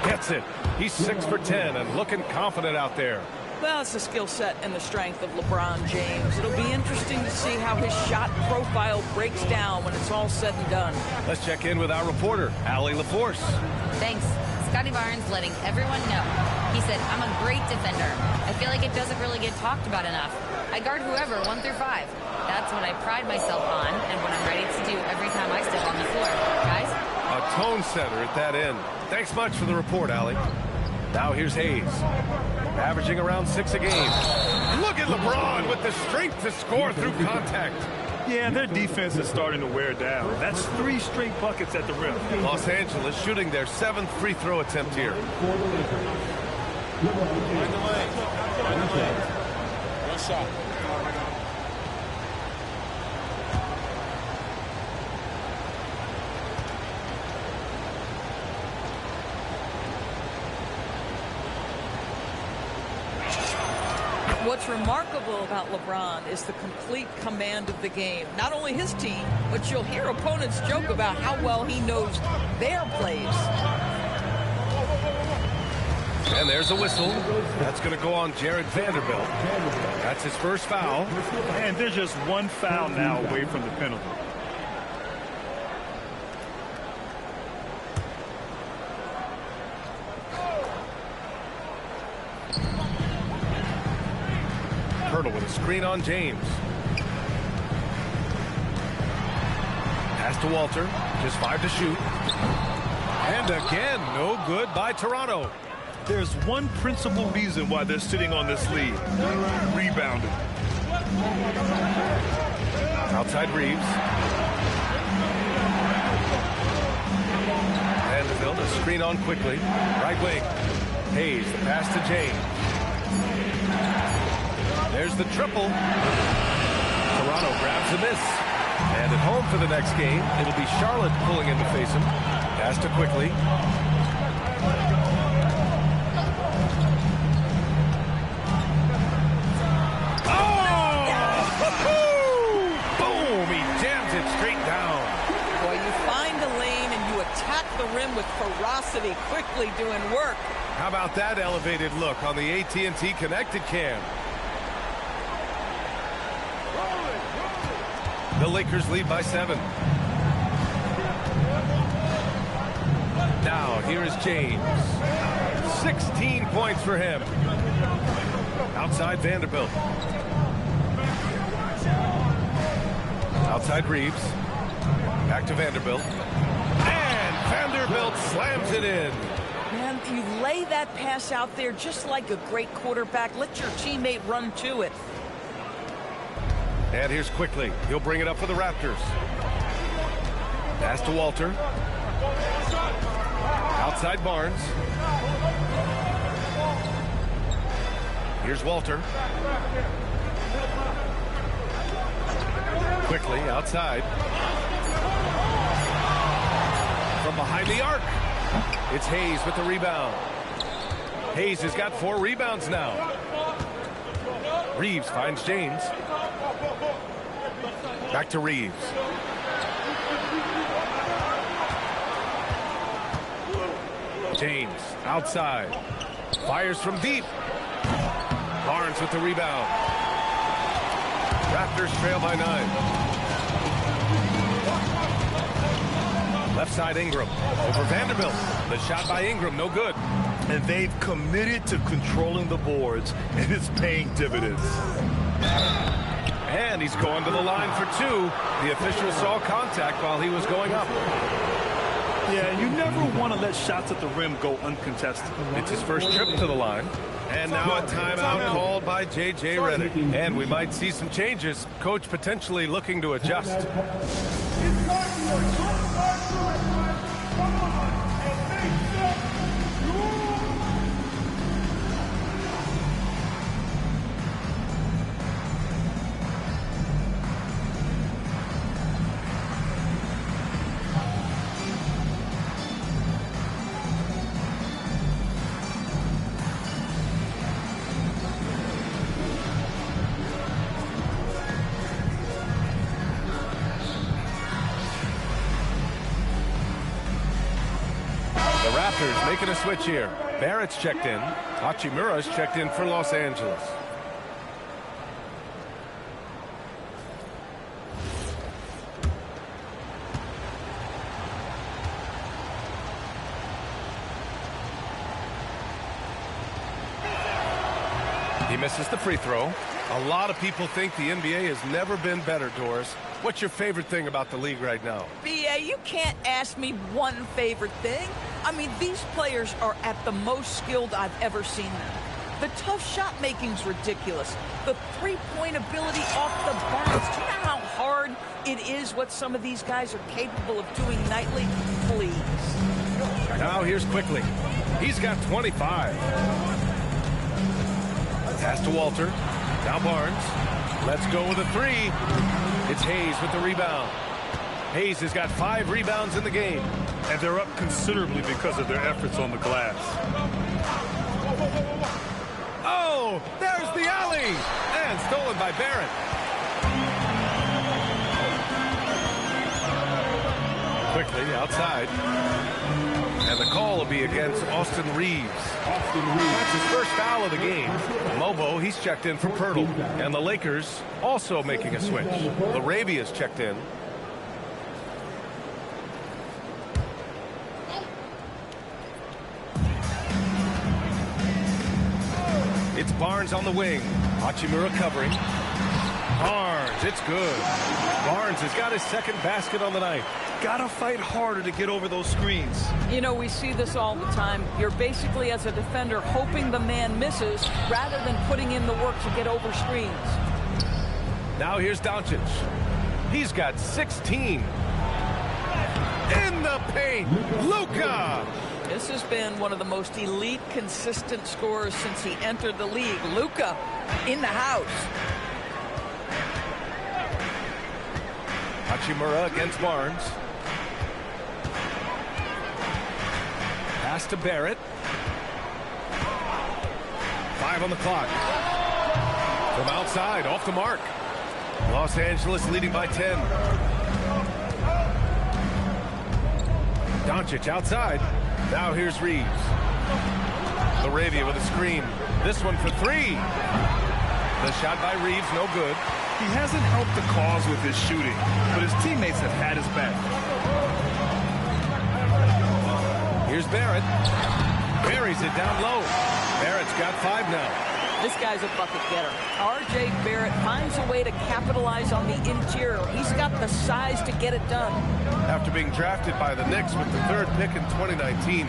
Gets it. He's 6 for 10 and looking confident out there. Well, it's the skill set and the strength of LeBron James. It'll be interesting to see how his shot profile breaks down when it's all said and done. Let's check in with our reporter, Allie LaForce. Thanks. Scotty Barnes letting everyone know. He said, I'm a great defender. I feel like it doesn't really get talked about enough. I guard whoever, 1 through 5. That's what I pride myself on and what I'm ready to do every time I step on the floor. Guys? A tone setter at that end. Thanks much for the report, Allie. Now here's Hayes. Averaging around 6 a game. Look at LeBron with the strength to score through contact. Yeah, their defense is starting to wear down. That's 3 straight buckets at the rim. Los Angeles shooting their 7th free throw attempt here. One shot. What's remarkable about LeBron is the complete command of the game. Not only his team, but you'll hear opponents joke about how well he knows their plays. And there's a whistle. That's going to go on Jared Vanderbilt. That's his first foul. And they're just 1 foul now away from the penalty. Pirtle with a screen on James. Pass to Walter. Just 5 to shoot. And again, no good by Toronto. There's one principal reason why they're sitting on this lead. Rebounding. Outside Reeves. Vanderbilt, a screen on quickly. Right wing. Hayes, the pass to James. There's the triple. Toronto grabs a miss. And at home for the next game, it'll be Charlotte pulling in to face him. Pass to quickly. Boom! He jams it straight down. Boy, you find a lane and you attack the rim with ferocity, quickly doing work. How about that elevated look on the AT&T Connected Cam? The Lakers lead by 7. Now, here is James. 16 points for him. Outside Vanderbilt. Outside Reeves. Back to Vanderbilt. And Vanderbilt slams it in. Man, You lay that pass out there just like a great quarterback. Let your teammate run to it. And here's Quickly. He'll bring it up for the Raptors. Pass to Walter. Outside Barnes. Here's Walter. Quickly outside. From behind the arc. It's Hayes with the rebound. Hayes has got 4 rebounds now. Reeves finds James. Back to Reeves. James outside. Fires from deep. Barnes with the rebound. Raptors trail by 9. Left side Ingram. Over Vanderbilt. The shot by Ingram, no good. And they've committed to controlling the boards, and it's paying dividends. And he's going to the line for 2. The official saw contact while he was going up. Yeah, you never want to let shots at the rim go uncontested. It's his first trip to the line. And now a timeout called by J.J. Redick. And we might see some changes. Coach potentially looking to adjust. Raptors making a switch here. Barrett's checked in. Hachimura's checked in for Los Angeles. He misses the free throw. A lot of people think the NBA has never been better, Doris. What's your favorite thing about the league right now? B.A., you can't ask me one favorite thing. I mean, these players are at the most skilled I've ever seen them. The tough shot making's ridiculous. The three-point ability off the bounce. Do you know how hard it is what some of these guys are capable of doing nightly? Please. Now here's Quickly. He's got 25. Pass to Walter. Now Barnes. Let's go with a 3. It's Hayes with the rebound. Hayes has got 5 rebounds in the game. And they're up considerably because of their efforts on the glass. Oh, there's the alley. And stolen by Barrett. Quickly outside. And the call will be against Austin Reeves. That's his first foul of the game. Mobo, he's checked in for Pirtle. And the Lakers also making a switch. Larabia's checked in. It's Barnes on the wing. Hachimura covering. Barnes, it's good. Barnes has got his second basket on the night. Gotta fight harder to get over those screens. You know, we see this all the time. You're basically, as a defender, hoping the man misses rather than putting in the work to get over screens. Now here's Doncic. He's got 16. In the paint, Luka. This has been one of the most elite, consistent scorers since he entered the league. Luka in the house. Hachimura against Barnes. Pass to Barrett. 5 on the clock. From outside, off the mark. Los Angeles leading by 10. Doncic outside. Now here's Reeves. Laravia with a screen. This one for 3. The shot by Reeves, no good. He hasn't helped the cause with his shooting, but his teammates have had his back. Here's Barrett. Buries it down low. Barrett's got 5 now. This guy's a bucket getter. R.J. Barrett finds a way to capitalize on the interior. He's got the size to get it done. After being drafted by the Knicks with the 3rd pick in 2019,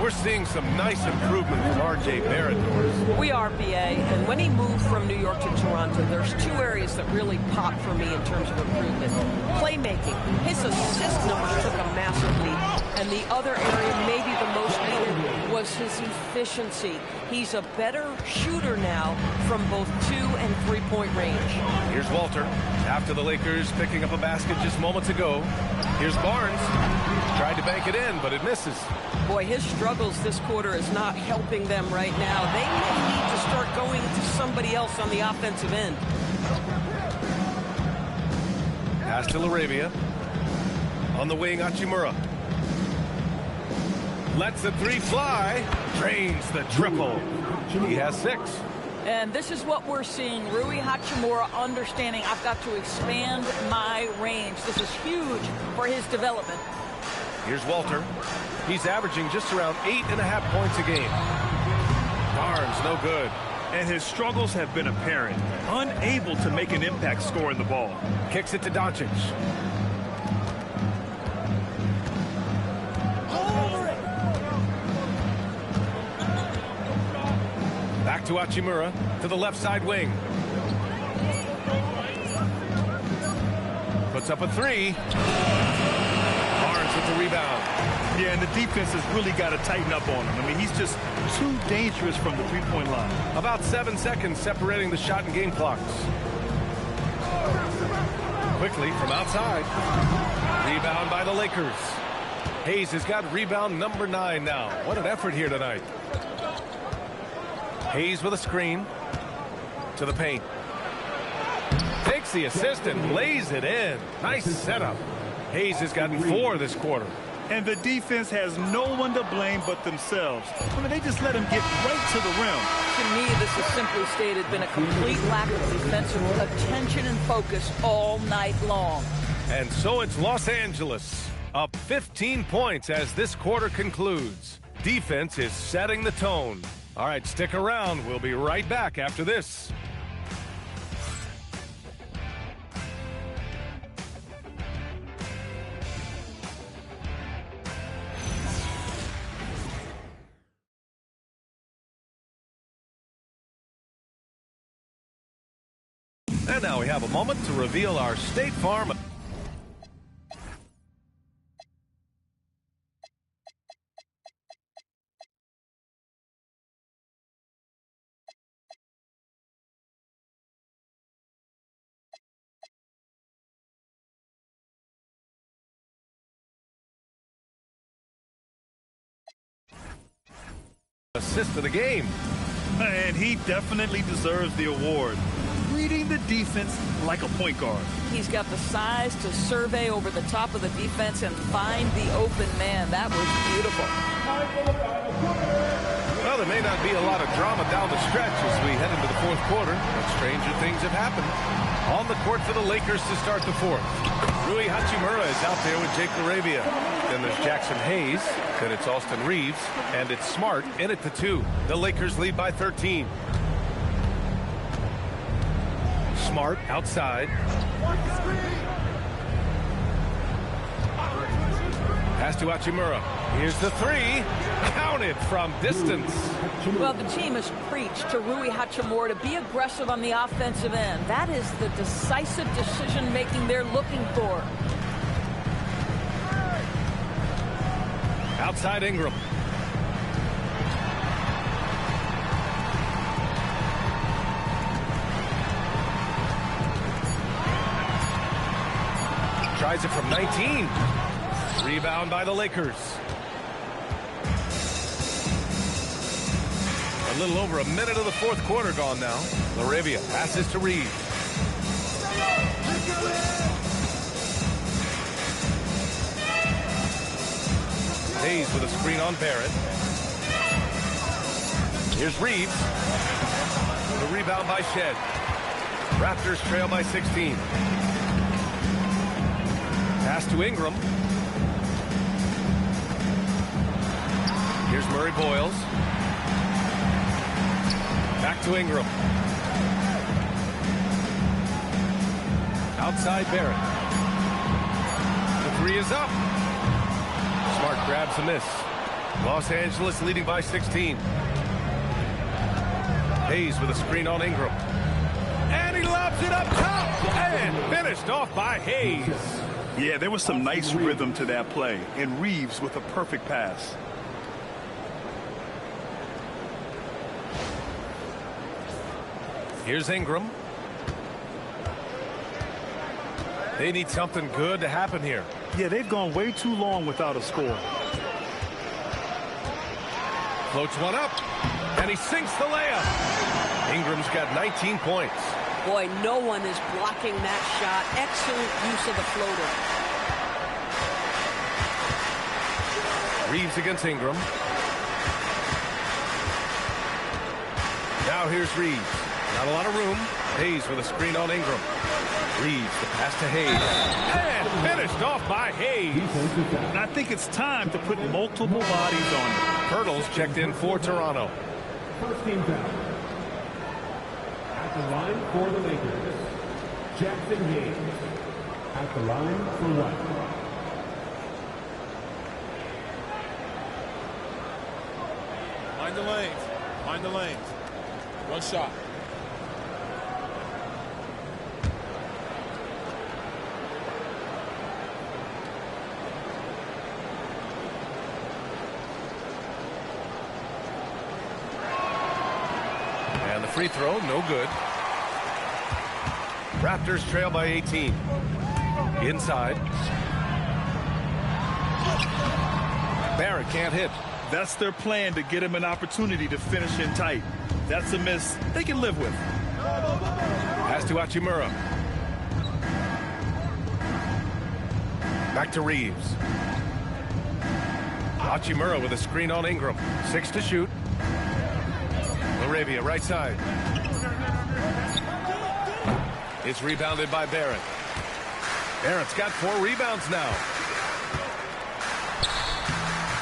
We're seeing some nice improvement from R.J. Barrett, Doris. We are, BA, and when he moved from New York to Toronto, there's two areas that really pop for me in terms of improvement. Playmaking. His assist numbers took a massive leap, and the other area, maybe the most needed, was his efficiency. He's a better shooter now from both 2- and 3-point range. Here's Walter, after the Lakers picking up a basket just moments ago. Here's Barnes. Tried to bank it in, but it misses. Boy, his struggles this quarter is not helping them right now. They may need to start going to somebody else on the offensive end. Pass to LaRavia. On the wing, Hachimura. Lets the three fly. Drains the triple. He has 6. And this is what we're seeing. Rui Hachimura understanding I've got to expand my range. This is huge for his development. Here's Walter. He's averaging just around 8.5 points a game. Barnes, no good. And his struggles have been apparent. Unable to make an impact scoring the ball. Kicks it to Doncic. Back to Hachimura, to the left side wing. Puts up a 3. Barnes with the rebound. Yeah, and the defense has really got to tighten up on him. I mean, he's just too dangerous from the three-point line. About 7 seconds separating the shot and game clocks. Quickly from outside. Rebound by the Lakers. Hayes has got rebound number 9 now. What an effort here tonight. Hayes with a screen to the paint. Takes the assist and lays it in. Nice setup. Hayes has gotten 4 this quarter. And the defense has no one to blame but themselves. I mean, they just let him get right to the rim. To me, this has simply stated been a complete lack of defensive attention and focus all night long. And so it's Los Angeles up 15 points as this quarter concludes. Defense is setting the tone. All right, stick around. We'll be right back after this. And now we have a moment to reveal our State Farm. Assist of the game. And he definitely deserves the award. Reading the defense like a point guard. He's got the size to survey over the top of the defense and find the open man. That was beautiful. Well, there may not be a lot of drama down the stretch as we head into the 4th quarter, but stranger things have happened. On the court for the Lakers to start the 4th. Rui Hachimura is out there with Jake LaRavia. Then there's Jackson Hayes. Then it's Austin Reeves. And it's Smart in at the 2. The Lakers lead by 13. Smart outside. Pass to Hachimura. Here's the 3. Counted from distance. Well, the team has preached to Rui Hachimura to be aggressive on the offensive end. That is the decisive decision-making they're looking for. Outside Ingram. Tries it from 19. Rebound by the Lakers. A little over a minute of the 4th quarter gone now. LaRavia passes to Reeves. Hayes with a screen on Barrett. Here's Reeves. The rebound by Shed. Raptors trail by 16. Pass to Ingram. Here's Murray Boyles. Back to Ingram. Outside Barrett. The 3 is up. Smart grabs a miss. Los Angeles leading by 16. Hayes with a screen on Ingram. And he lobs it up top. And finished off by Hayes. Yeah, there was some nice rhythm to that play. And Reeves with a perfect pass. Here's Ingram. They need something good to happen here. Yeah, they've gone way too long without a score. Floats one up, and he sinks the layup. Ingram's got 19 points. Boy, no one is blocking that shot. Excellent use of the floater. Reeves against Ingram. Now here's Reeves. Not a lot of room. Hayes with a screen on Ingram. Reeves, the pass to Hayes. And finished off by Hayes. And I think it's time to put multiple bodies on it. Hurdles checked in for Toronto. First team foul. At the line for the Lakers, Jackson Hayes. At the line for one. Mind the lanes. Mind the lanes. One shot. And the free throw, no good. Raptors trail by 18. Inside. Barrett can't hit. That's their plan, to get him an opportunity to finish in tight. That's a miss they can live with. Pass to Hachimura. Back to Reeves. Hachimura with a screen on Ingram. 6 to shoot. Laravia, right side. It's rebounded by Barrett. Barrett's got 4 rebounds now.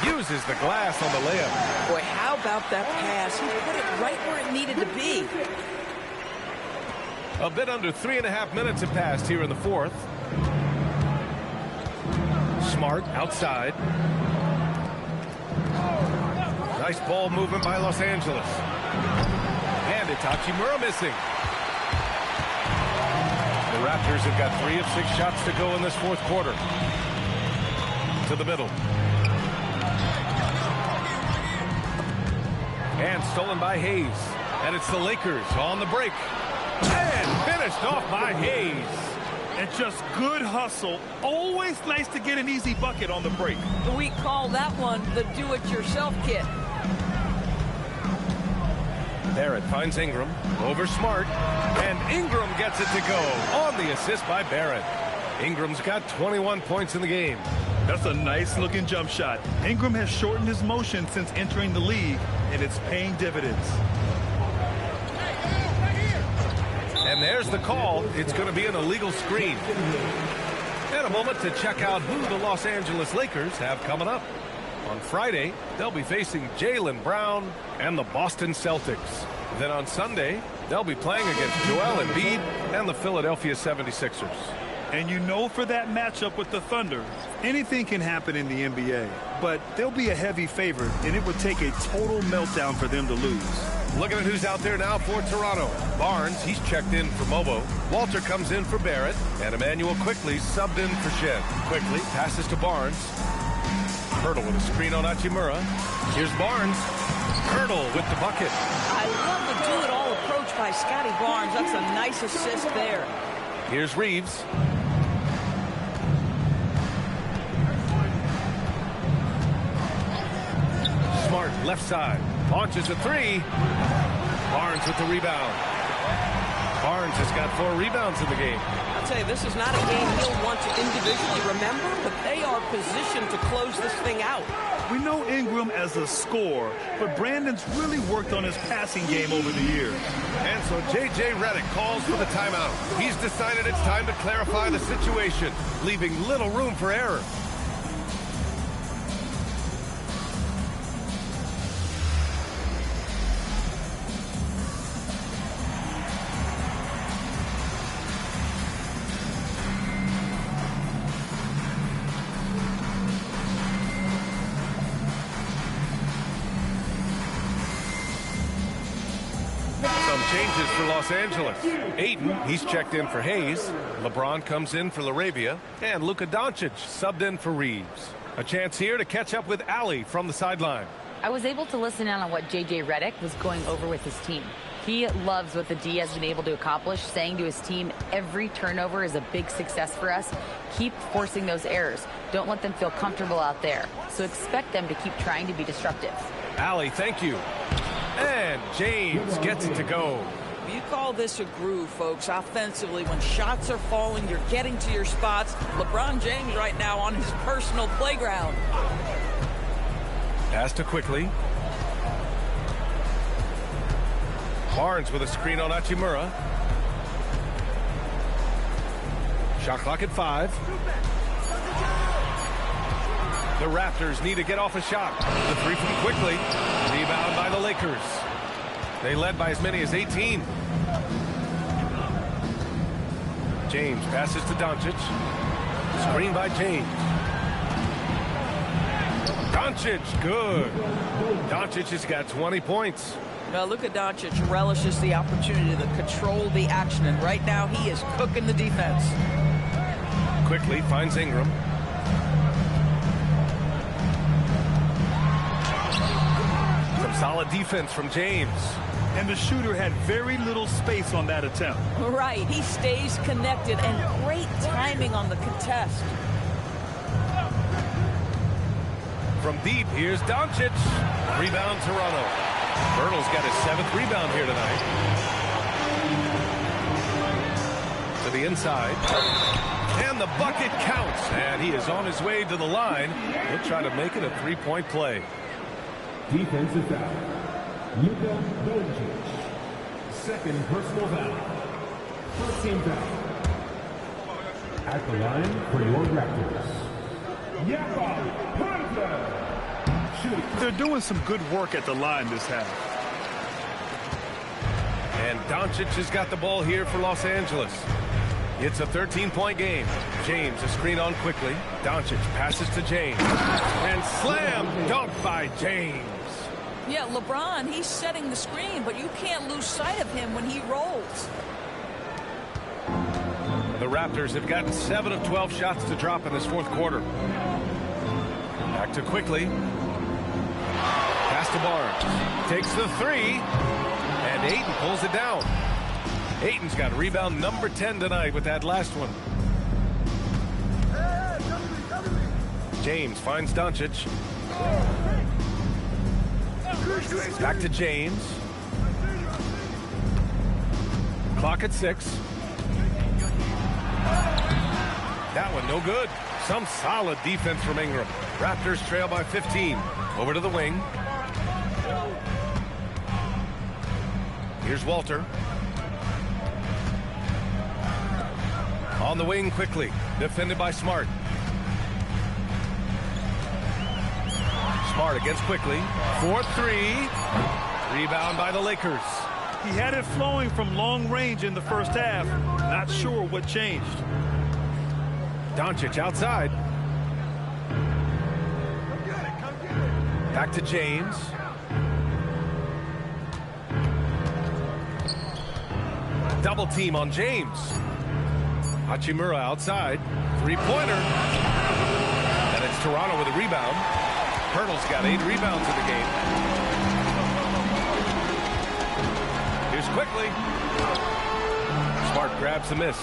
Uses the glass on the layup. Boy, how about that pass? He put it right where it needed to be. A bit under 3.5 minutes have passed here in the fourth. Smart outside. Nice ball movement by Los Angeles. And it's Hachimura missing. The Raptors have got 3 of 6 shots to go in this fourth quarter. To the middle. And stolen by Hayes. And it's the Lakers on the break. And finished off by Hayes. And just good hustle. Always nice to get an easy bucket on the break. We call that one the do-it-yourself kit. Barrett finds Ingram. Over Smart. And Ingram gets it to go on the assist by Barrett. Ingram's got 21 points in the game. That's a nice-looking jump shot. Ingram has shortened his motion since entering the league, and it's paying dividends. And there's the call. It's going to be an illegal screen. And a moment to check out who the Los Angeles Lakers have coming up. On Friday, they'll be facing Jaylen Brown and the Boston Celtics. Then on Sunday, they'll be playing against Joel Embiid and the Philadelphia 76ers. And you know, for that matchup with the Thunder, anything can happen in the NBA. But they'll be a heavy favorite, and it would take a total meltdown for them to lose. Looking at who's out there now for Toronto. Barnes, he's checked in for Mobo. Walter comes in for Barrett. And Emmanuel Quickly subbed in for Shen. Quickly passes to Barnes. Hurdle with a screen on Hachimura. Here's Barnes. Hurdle with the bucket. I love the do-it-all approach by Scotty Barnes. That's a nice assist there. Here's Reeves. Smart, left side. Launches a 3. Barnes with the rebound. Barnes has got 4 rebounds in the game. I'll tell you, this is not a game he'll want to individually remember, but they are positioned to close this thing out. We know Ingram as a scorer, but Brandon's really worked on his passing game over the years. And so J.J. Redick calls for the timeout. He's decided it's time to clarify the situation, leaving little room for error. changes for Los Angeles. Ayton, he's checked in for Hayes. LeBron comes in for Laravia. And Luka Doncic subbed in for Reeves. A chance here to catch up with Allie from the sideline. I was able to listen in on what J.J. Redick was going over with his team. He loves what the D has been able to accomplish, saying to his team, every turnover is a big success for us. Keep forcing those errors. Don't let them feel comfortable out there. So expect them to keep trying to be disruptive. Allie, thank you. And James gets it to go. You call this a groove, folks. Offensively, when shots are falling, you're getting to your spots. LeBron James right now on his personal playground. Pass to Quickly. Barnes with a screen on Hachimura. Shot clock at 5. The Raptors need to get off a shot. The three from Quickly. Rebound by the Lakers. They led by as many as 18. James passes to Doncic. Screen by James. Doncic, good. Doncic has got 20 points. Now, Luka Doncic relishes the opportunity to control the action, and right now he is cooking the defense. Quickly finds Ingram. Some solid defense from James. And the shooter had very little space on that attempt. Right, he stays connected, and great timing on the contest. From deep, here's Doncic. Rebound, Toronto. Bertle's got his 7th rebound here tonight. To the inside. And the bucket counts. And he is on his way to the line. He'll try to make it a 3-point play. Defensive foul. Luka Doncic. Second personal foul. First team foul. At the line for your Raptors. Yapa Panther. They're doing some good work at the line this half. And Doncic has got the ball here for Los Angeles. It's a 13-point game. James, a screen on Quickly. Doncic passes to James. And slam dunk by James. Yeah, LeBron, he's setting the screen, but you can't lose sight of him when he rolls. The Raptors have gotten 7 of 12 shots to drop in this 4th quarter. Back to Quickly. Pass to Barnes. Takes the 3. And Ayton pulls it down. Ayton's got rebound number 10 tonight with that last one. James finds Doncic. Back to James. Clock at 6. That one no good. Some solid defense from Ingram. Raptors trail by 15. Over to the wing. Here's Walter. On the wing Quickly. Defended by Smart. Smart against Quickly. 4-3. Rebound by the Lakers. He had it flowing from long range in the first half. Not sure what changed. Doncic outside. Back to James. Double team on James. Hachimura outside. 3-pointer. And it's Toronto with a rebound. Hurdle's got 8 rebounds in the game. Here's Quickly. Smart grabs the miss.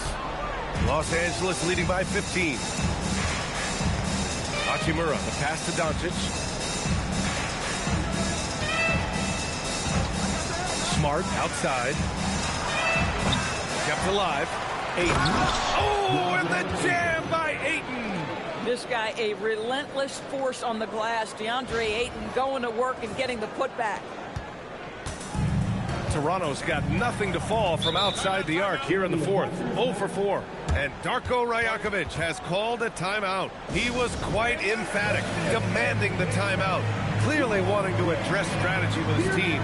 Los Angeles leading by 15. Hachimura, the pass to Doncic. Smart outside. Kept alive. Ayton. Oh, and the jam by Ayton. This guy, a relentless force on the glass. DeAndre Ayton going to work and getting the putback. Toronto's got nothing to fall from outside the arc here in the 4th. 0 for 4. And Darko Rajakovic has called a timeout. He was quite emphatic, demanding the timeout, clearly wanting to address strategy with his team.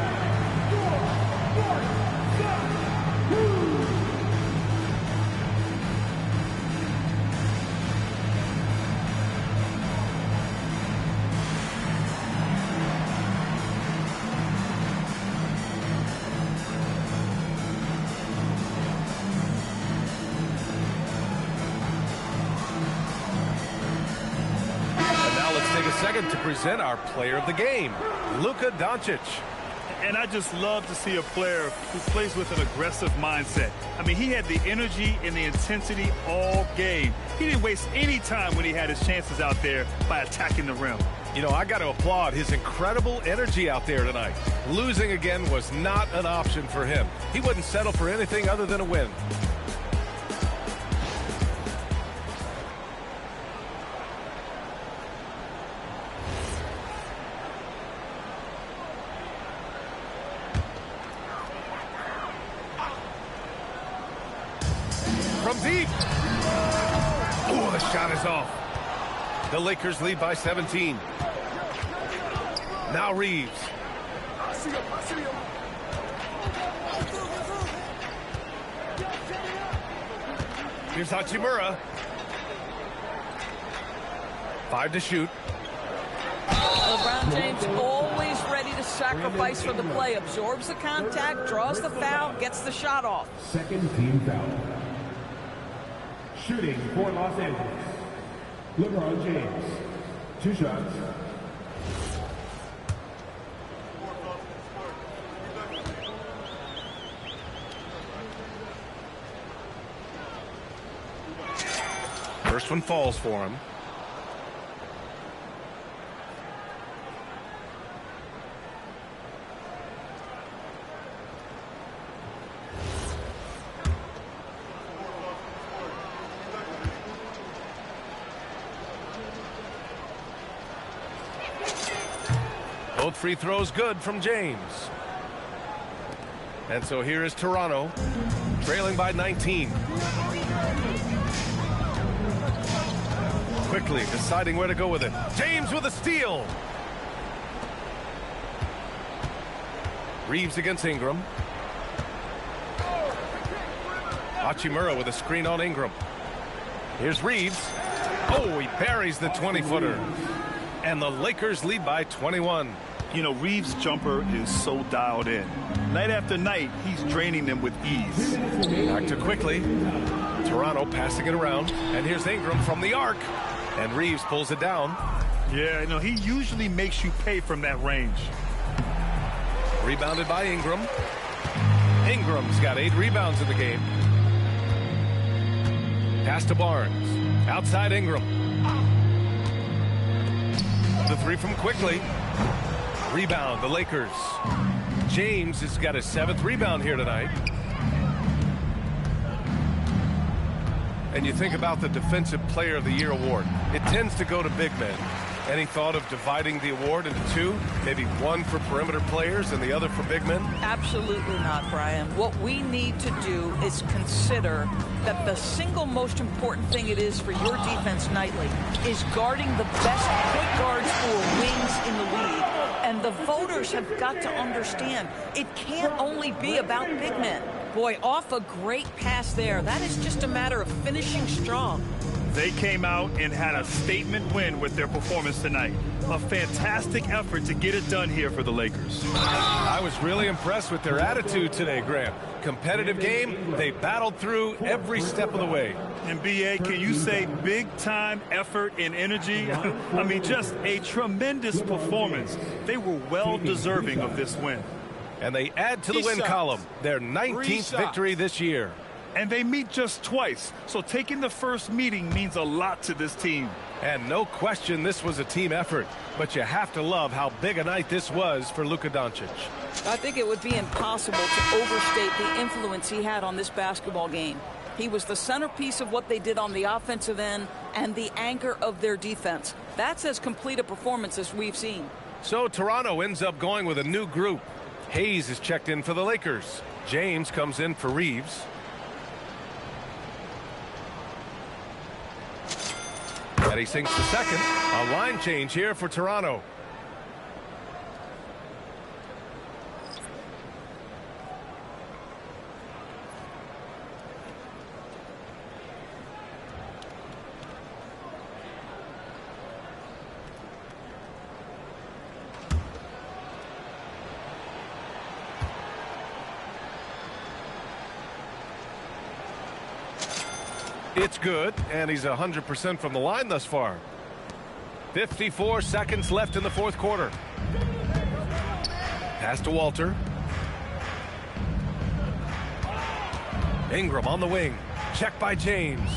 And to present our player of the game, Luka Doncic. And I just love to see a player who plays with an aggressive mindset. I mean, he had the energy and the intensity all game. He didn't waste any time when he had his chances out there by attacking the rim. You know, I got to applaud his incredible energy out there tonight. Losing again was not an option for him. He wouldn't settle for anything other than a win. From deep. Oh, the shot is off. The Lakers lead by 17. Now Reeves. Here's Hachimura. 5 to shoot. LeBron James always ready to sacrifice for the play. Absorbs the contact, draws the foul, gets the shot off. Second team foul. Shooting for Los Angeles, LeBron James. 2 shots. First one falls for him. Both free throws good from James. And so here is Toronto, trailing by 19. Quickly deciding where to go with it. James with a steal. Reeves against Ingram. Hachimura with a screen on Ingram. Here's Reeves. Oh, he buries the 20-footer. And the Lakers lead by 21. You know, Reeves' jumper is so dialed in. Night after night, he's draining them with ease. Back to quickly. Toronto passing it around. And here's Ingram from the arc. And Reeves pulls it down. Yeah, you know, he usually makes you pay from that range. Rebounded by Ingram. Ingram's got 8 rebounds in the game. Pass to Barnes. Outside Ingram. The 3 from quickly. Rebound, the Lakers. James has got his 7th rebound here tonight. And you think about the Defensive Player of the Year award. It tends to go to big men. Any thought of dividing the award into 2? Maybe one for perimeter players and the other for big men? Absolutely not, Brian. What we need to do is consider that the single most important thing it is for your defense nightly is guarding the best point guards or wings in the league. And the voters have got to understand it can't only be about big men. Boy, off a great pass there. That is just a matter of finishing strong. They came out and had a statement win with their performance tonight. A fantastic effort to get it done here for the Lakers. I was really impressed with their attitude today, Graham. Competitive game, they battled through every step of the way. And B.A., can you say big-time effort and energy? I mean, just a tremendous performance. They were well deserving of this win. And they add to the win column, their 19th victory this year. And they meet just twice, so taking the first meeting means a lot to this team. And no question this was a team effort, but you have to love how big a night this was for Luka Doncic. I think it would be impossible to overstate the influence he had on this basketball game. He was the centerpiece of what they did on the offensive end and the anchor of their defense. That's as complete a performance as we've seen. So Toronto ends up going with a new group. Hayes is checked in for the Lakers. James comes in for Reeves. And he sinks the second. A line change here for Toronto. It's good, and he's 100% from the line thus far. 54 seconds left in the fourth quarter. Pass to Walter. Ingram on the wing. Check by James.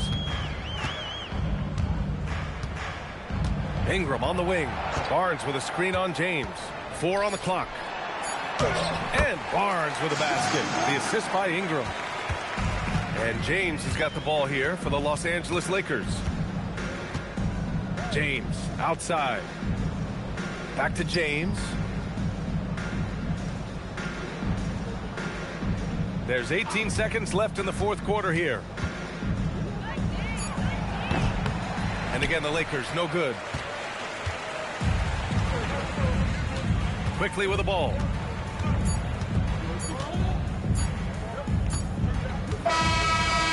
Ingram on the wing. Barnes with a screen on James. 4 on the clock. And Barnes with a basket. The assist by Ingram. And James has got the ball here for the Los Angeles Lakers. James outside. Back to James. There's 18 seconds left in the fourth quarter here. And again, the Lakers, no good. Quickly with the ball.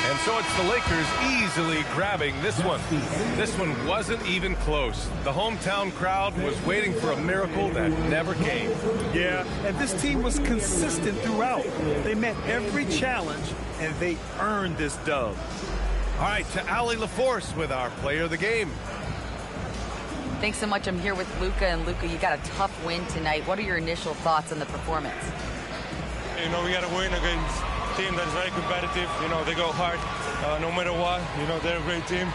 And so it's the Lakers easily grabbing this one. This one wasn't even close. The hometown crowd was waiting for a miracle that never came. Yeah, and this team was consistent throughout. They met every challenge, and they earned this dub. All right, to Allie LaForce with our player of the game. Thanks so much. I'm here with Luka, and Luka, you got a tough win tonight. What are your initial thoughts on the performance? You know, we got to win against a team that's very competitive. You know, they go hard no matter what. You know, they're a great team.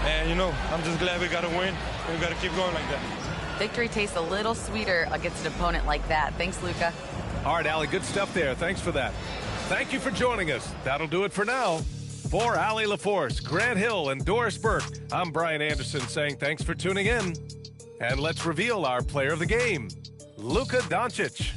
And, you know, I'm just glad we got to win, and we got to keep going like that. Victory tastes a little sweeter against an opponent like that. Thanks, Luka. All right, Allie, good stuff there. Thanks for that. Thank you for joining us. That'll do it for now. For Allie LaForce, Grant Hill, and Doris Burke, I'm Brian Anderson saying thanks for tuning in. And let's reveal our player of the game, Luka Doncic.